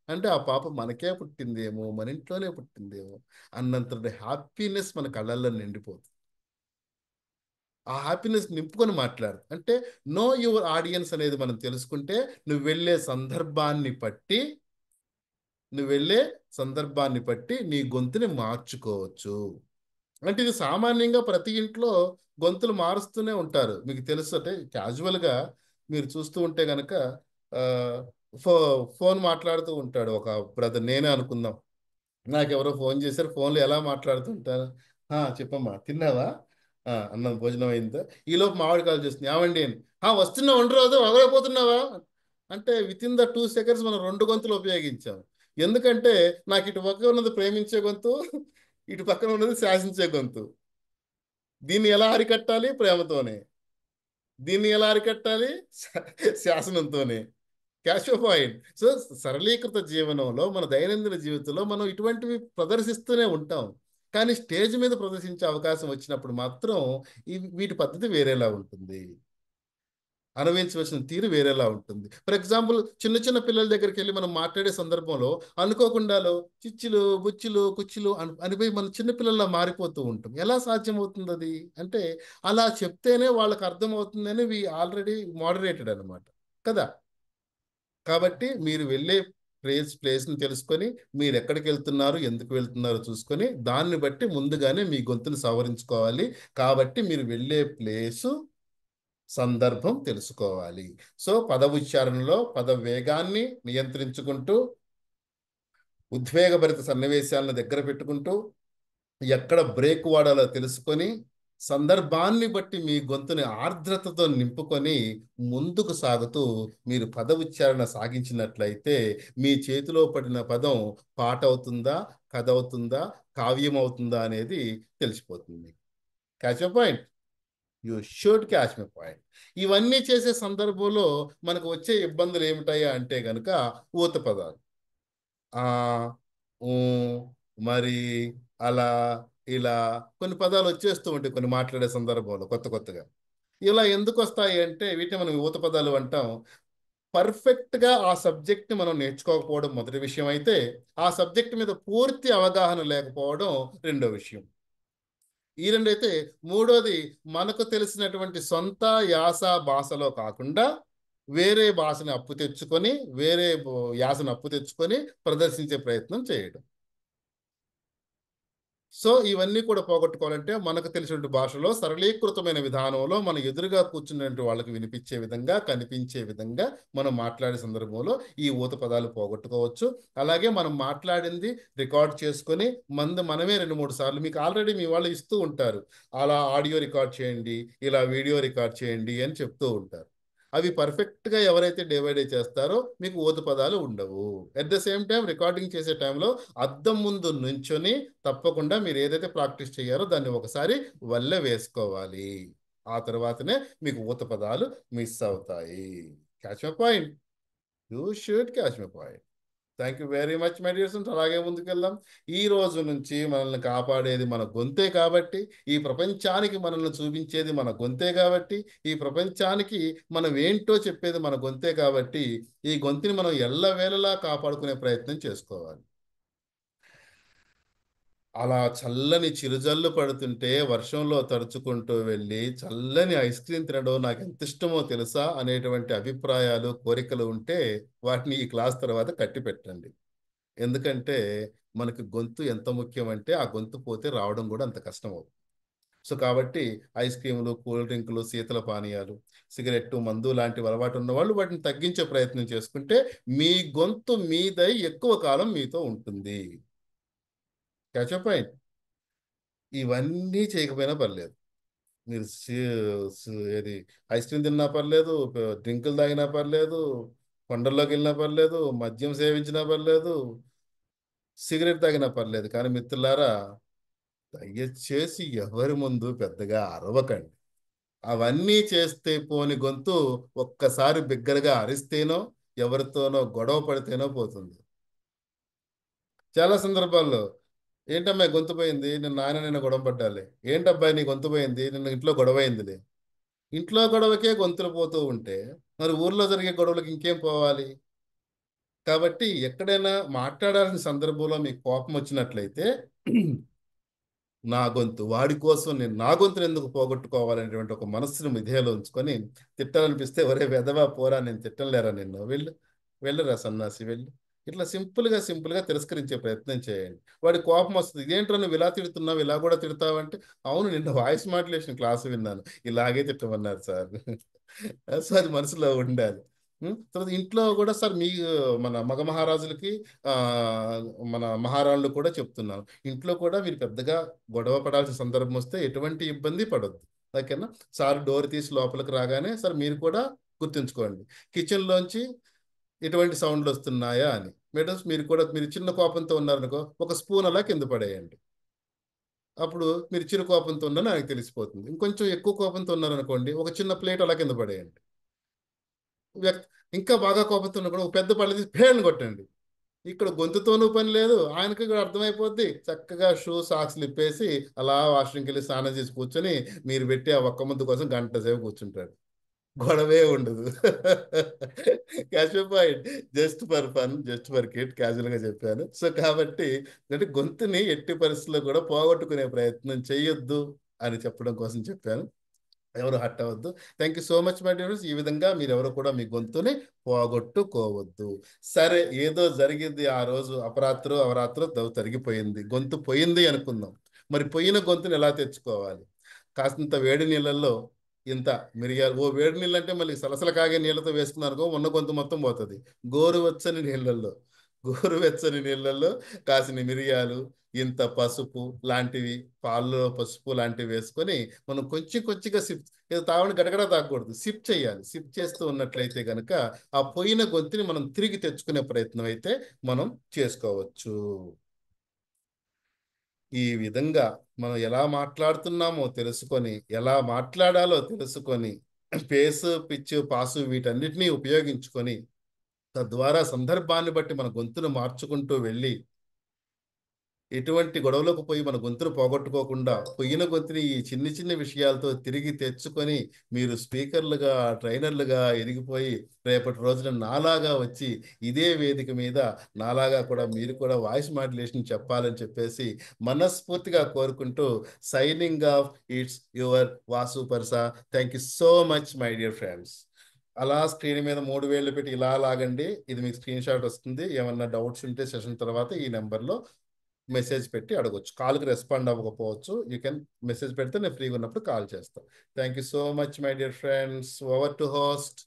C: అంటే ఆ పాప మనకే పుట్టిందేమో, మన ఇంట్లోనే పుట్టిందేమో అన్నంత హ్యాపీనెస్ మన కళ్ళల్లో నిండిపోతుంది. ఆ హ్యాపీనెస్ నింపుకొని మాట్లాడు అంటే నో యువర్ ఆడియన్స్ అనేది మనం తెలుసుకుంటే నువ్వు వెళ్ళే సందర్భాన్ని బట్టి నీ గొంతుని మార్చుకోవచ్చు. అంటే ఇది సామాన్యంగా ప్రతి ఇంట్లో గొంతులు మారుస్తూనే ఉంటారు. మీకు తెలుసు అంటే క్యాజువల్గా మీరు చూస్తూ ఉంటే కనుక ఫోన్ మాట్లాడుతూ ఉంటాడు ఒక బ్రదర్, నేనే అనుకుందాం. నాకెవరో ఫోన్ చేశారు, ఫోన్లో ఎలా మాట్లాడుతుంటాను, చెప్పమ్మా తిన్నావా, అన్నం భోజనం అయిందా, ఈలోపు మామిడి కాల్ చేస్తుంది ఏమండి అని, వస్తున్నావు ఉండరోజు అవరైపోతున్నావా అంటే వితిన్ ద 2 seconds మనం 2 గొంతులు ఉపయోగించాం. ఎందుకంటే నాకు ఇటు పక్కన ఉన్నది ప్రేమించే గొంతు, ఇటు పక్కన ఉన్నది శాసించే గొంతు. దీన్ని ఎలా అరికట్టాలి? ప్రేమతోనే. దీన్ని ఎలా అరికట్టాలి? శాసనంతోనే. Cash point. సో సరళీకృత జీవనంలో మన దైనందిన జీవితంలో మనం ఇటువంటివి ప్రదర్శిస్తూనే ఉంటాం. కానీ స్టేజ్ మీద ప్రదర్శించే అవకాశం వచ్చినప్పుడు మాత్రం వీటి పద్ధతి వేరేలా ఉంటుంది, అనుభవించవలసిన తీరు వేరేలా ఉంటుంది. ఫర్ ఎగ్జాంపుల్ చిన్న చిన్న పిల్లల దగ్గరికి వెళ్ళి మనం మాట్లాడే సందర్భంలో అనుకోకుండాలో చిచ్చులు బుచ్చులు కుచ్చులు అనిపోయి మనం చిన్నపిల్లల్లా మారిపోతూ ఉంటాం. ఎలా సాధ్యమవుతుంది అది అంటే అలా చెప్తేనే వాళ్ళకి అర్థమవుతుందని ఆల్రెడీ మోడరేటెడ్ అనమాట కదా. కాబట్టి మీరు వెళ్ళే ప్లేస్ని తెలుసుకొని మీరు ఎక్కడికి వెళ్తున్నారు, ఎందుకు వెళ్తున్నారో చూసుకొని దాన్ని బట్టి ముందుగానే మీ గొంతును సవరించుకోవాలి. కాబట్టి మీరు వెళ్ళే ప్లేసు సందర్భం తెలుసుకోవాలి. సో పద ఉచ్చారణలో పద వేగాన్ని నియంత్రించుకుంటూ ఉద్వేగభరిత సన్నివేశాలను దగ్గర పెట్టుకుంటూ ఎక్కడ బ్రేక్ వాడాలో తెలుసుకొని సందర్భాన్ని బట్టి మీ గొంతుని ఆర్ద్రతతో నింపుకొని ముందుకు సాగుతూ మీరు పద ఉచ్చారణ సాగించినట్లయితే మీ చేతిలో పడిన పదం పాట అవుతుందా, కథ అవుతుందా, కావ్యం అవుతుందా అనేది తెలిసిపోతుంది. Catch my point? You should catch my point. ఇవన్నీ చేసే సందర్భంలో మనకు వచ్చే ఇబ్బందులు ఏమిటాయా అంటే కనుక ఊత పదాలు, మరి, అలా, ఇలా కొన్ని పదాలు వచ్చేస్తూ ఉంటాయి కొన్ని మాట్లాడే సందర్భంలో కొత్తగా. ఇలా ఎందుకు వస్తాయి అంటే వీటిని మనం ఊత పదాలు అంటాం. పర్ఫెక్ట్గా ఆ సబ్జెక్ట్ని మనం నేర్చుకోకపోవడం మొదటి విషయం అయితే, ఆ సబ్జెక్ట్ మీద పూర్తి అవగాహన లేకపోవడం రెండో విషయం. ఈ రెండైతే మూడోది మనకు తెలిసినటువంటి సొంత యాస భాషలో కాకుండా వేరే భాషని అప్పు తెచ్చుకొని వేరే యాసను అప్పు తెచ్చుకొని ప్రదర్శించే ప్రయత్నం చేయడం. సో ఇవన్నీ కూడా పోగొట్టుకోవాలంటే మనకు తెలిసినటువంటి భాషలో సరళీకృతమైన విధానంలో మన ఎదురుగా కూర్చున్నటువంటి వాళ్ళకి వినిపించే విధంగా కనిపించే విధంగా మనం మాట్లాడే సందర్భంలో ఈ ఊత పదాలు పోగొట్టుకోవచ్చు. అలాగే మనం మాట్లాడింది రికార్డ్ చేసుకొని మనమే 2-3 సార్లు మీకు ఆల్రెడీ మీ వాళ్ళు ఇస్తూ ఉంటారు, అలా ఆడియో రికార్డ్ చేయండి, ఇలా వీడియో రికార్డ్ చేయండి అని చెప్తూ ఉంటారు. అవి పర్ఫెక్ట్గా ఎవరైతే డే బై డే చేస్తారో మీకు ఊత పదాలు ఉండవు. At the same time recording చేసే టైంలో అద్దం ముందు నుంచొని తప్పకుండా మీరు ఏదైతే ప్రాక్టీస్ చేయారో దాన్ని ఒకసారి వల్లె వేసుకోవాలి. ఆ తర్వాతనే మీకు ఊత పదాలు మిస్ అవుతాయి. Catch my point. You should catch my point. Thank you very much my dear friends. అలాగే ముందుకెళ్దాం. ఈ రోజు నుంచి మనల్ని కాపాడేది మన గొంతే కాబట్టి, ఈ ప్రపంచానికి మనల్ని చూపించేది మన గొంతే కాబట్టి, ఈ ప్రపంచానికి మనం ఏంటో చెప్పేది మన గొంతే కాబట్టి, ఈ గొంతుని మనం ఎల్లవేళలా కాపాడుకునే ప్రయత్నం చేసుకోవాలి. అలా చల్లని చిరుజల్లు పడుతుంటే వర్షంలో తడుచుకుంటూ వెళ్ళి చల్లని ఐస్ క్రీమ్ తినడం నాకు ఎంత ఇష్టమో తెలుసా అనేటువంటి అభిప్రాయాలు, కోరికలు ఉంటే వాటిని ఈ క్లాస్ తర్వాత కట్టి పెట్టండి. ఎందుకంటే మనకి గొంతు ఎంత ముఖ్యమంటే ఆ గొంతు పోతే రావడం కూడా అంత కష్టం అవుతుంది. సో కాబట్టి ఐస్ క్రీములు, కూల్ డ్రింకులు, శీతల పానీయాలు, సిగరెట్టు, మందు లాంటివి అలవాటు ఉన్న వాళ్ళు వాటిని తగ్గించే ప్రయత్నం చేసుకుంటే మీ గొంతు మీదై ఎక్కువ కాలం మీతో ఉంటుంది. Catch point. ఇవన్నీ చేయకపోయినా పర్లేదు. మీరు ఏది ఐస్ క్రీమ్ తిన్నా పర్లేదు, డ్రింకులు తాగినా పర్లేదు, కొండల్లోకి వెళ్ళినా పర్లేదు, మద్యం సేవించినా పర్లేదు, సిగరెట్ తాగినా పర్లేదు. కానీ మిత్రులారా, దయచేసి ఎవరి ముందు పెద్దగా అరవకండి. అవన్నీ చేస్తే పోని గొంతు ఒక్కసారి బిగ్గరగా అరిస్తేనో ఎవరితోనో గొడవ పడితేనో పోతుంది. చాలా సందర్భాల్లో ఏంటమ్మా గొంతు పోయింది, నిన్న గొడవ పడ్డాలి. ఏంటబ్బాయి నీ గొంతు పోయింది, నిన్న ఇంట్లో గొడవ అయిందిలే. ఇంట్లో గొడవకే గొంతులు పోతూ ఉంటే మరి ఊర్లో జరిగే గొడవలకు ఇంకేం పోవాలి? కాబట్టి ఎక్కడైనా మాట్లాడాల్సిన సందర్భంలో మీకు కోపం వచ్చినట్లయితే నా గొంతు వాడి కోసం నేను నా గొంతును ఎందుకు పోగొట్టుకోవాలనేటువంటి ఒక మనస్సును మిథేలో ఉంచుకొని తిట్టాలనిపిస్తే ఒరే వెధవా పోరా, నేను తిట్టలేరా నిన్ను, వెళ్ళరా సన్నాసి వెళ్ళు. ఇట్లా సింపుల్గా తిరస్కరించే ప్రయత్నం చేయండి. వాడి కోపం వస్తుంది, ఇదేంట్రా నువ్వు ఇలా తిడుతున్నావు, ఇలా కూడా తిడతావంటే, అవును నిన్న వాయిస్ మాడ్యులేషన్ క్లాసు విన్నాను, ఇలాగే తిట్టమన్నారు సార్. సో అది మనసులో ఉండాలి. తర్వాత ఇంట్లో కూడా సార్ మీ మన మగ మహారాజులకి మన మహారాణులు కూడా చెప్తున్నాను, ఇంట్లో కూడా మీరు పెద్దగా గొడవ పడాల్సిన సందర్భం వస్తే ఎటువంటి ఇబ్బంది పడొద్దు. ఓకేనా? సార్ డోర్ తీసి లోపలికి రాగానే సార్ మీరు కూడా గుర్తుంచుకోండి, కిచెన్లోంచి ఎటువంటి సౌండ్లు వస్తున్నాయా అని. మేడమ్స్ మీరు చిన్న కోపంతో ఉన్నారనుకో, ఒక స్పూన్ అలా కింద పడేయండి. అప్పుడు మీరు చిన్న కోపంతో ఉన్నా నాకు తెలిసిపోతుంది. ఇంకొంచెం ఎక్కువ కోపంతో ఉన్నారనుకోండి, ఒక చిన్న ప్లేట్ అలా కింద పడేయండి. ఇంకా బాగా కోపంతో ఉన్నా కూడా ఒక పెద్ద పళ్ళు తీసి పేర్లు కొట్టండి. ఇక్కడ గొంతుతోనూ పని లేదు, ఆయనకి కూడా అర్థమైపోద్ది. చక్కగా షూ సాక్స్లు ఇప్పేసి అలా వాష్రూమ్కి వెళ్ళి స్నానం చేసి కూర్చొని మీరు పెట్టి ఆ ఒక్క ముద్దు కోసం గంట సేపు కూర్చుంటాడు, గొడవే ఉండదు. Catch point. Just for fun, just for kid, క్యాజువల్గా చెప్పాను. సో కాబట్టి అంటే గొంతుని ఎట్టి పరిస్థితుల్లో కూడా పోగొట్టుకునే ప్రయత్నం చేయొద్దు అని చెప్పడం కోసం చెప్పాను. ఎవరు హట్ అవ్వద్దు. Thank you so much my dear. ఈ విధంగా మీరు ఎవరు కూడా మీ గొంతుని పోగొట్టుకోవద్దు. సరే, ఏదో జరిగింది ఆ రోజు, అవరాత్రో తరిగిపోయింది, గొంతు పోయింది అనుకుందాం. మరి పోయిన గొంతుని ఎలా తెచ్చుకోవాలి? కాసింత వేడి నీళ్ళల్లో ఇంత మిరియాలు, వేడి నీళ్ళు అంటే మళ్ళీ సలసల కాగే నీళ్ళతో వేసుకున్నారనుకో ఉన్న గొంతు మొత్తం పోతుంది. గోరువెచ్చని నీళ్ళల్లో కాసిన మిరియాలు, ఇంత పసుపు లాంటివి, పాలలో పసుపు లాంటివి వేసుకొని మనం కొంచెంగా సిప్, ఏదో తాగని గడగడ తాగకూడదు, సిప్ చేయాలి. సిప్ చేస్తూ ఉన్నట్లయితే కనుక ఆ పోయిన గొంతుని మనం తిరిగి తెచ్చుకునే ప్రయత్నం అయితే మనం చేసుకోవచ్చు. ఈ విధంగా మనం ఎలా మాట్లాడుతున్నామో తెలుసుకొని, ఎలా మాట్లాడాలో తెలుసుకొని, పేసు, పిచ్చు, పాసు వీటన్నిటినీ ఉపయోగించుకొని తద్వారా సందర్భాన్ని బట్టి మన గొంతును మార్చుకుంటూ వెళ్ళి ఎటువంటి గొడవలకు పోయి మన గొంతును పోగొట్టుకోకుండా పోయిన గొంతుని ఈ చిన్ని విషయాలతో తిరిగి తెచ్చుకొని మీరు స్పీకర్లుగా, ట్రైనర్లుగా ఎదిగిపోయి రేపటి రోజున నాలాగా వచ్చి ఇదే వేదిక మీద నాలాగా కూడా మీరు కూడా వాయిస్ మాడ్యులేషన్ చెప్పాలని చెప్పేసి మనస్ఫూర్తిగా కోరుకుంటూ signing off. It's your Vasu Parsa. Thank you so much my dear friends. అలా స్క్రీన్ మీద 3 వేళ్ళు పెట్టి ఇలా లాగండి, ఇది మీకు స్క్రీన్ షాట్ వస్తుంది. ఏమన్నా డౌట్స్ ఉంటే సెషన్ తర్వాత ఈ నెంబర్లో మెసేజ్ పెట్టి అడగొచ్చు. కాల్కి రెస్పాండ్ అవ్వకపోవచ్చు, యూ కెన్ మెసేజ్ పెడితే నేను ఫ్రీగా ఉన్నప్పుడు కాల్ చేస్తాను. Thank you so much my dear friends. Over to host.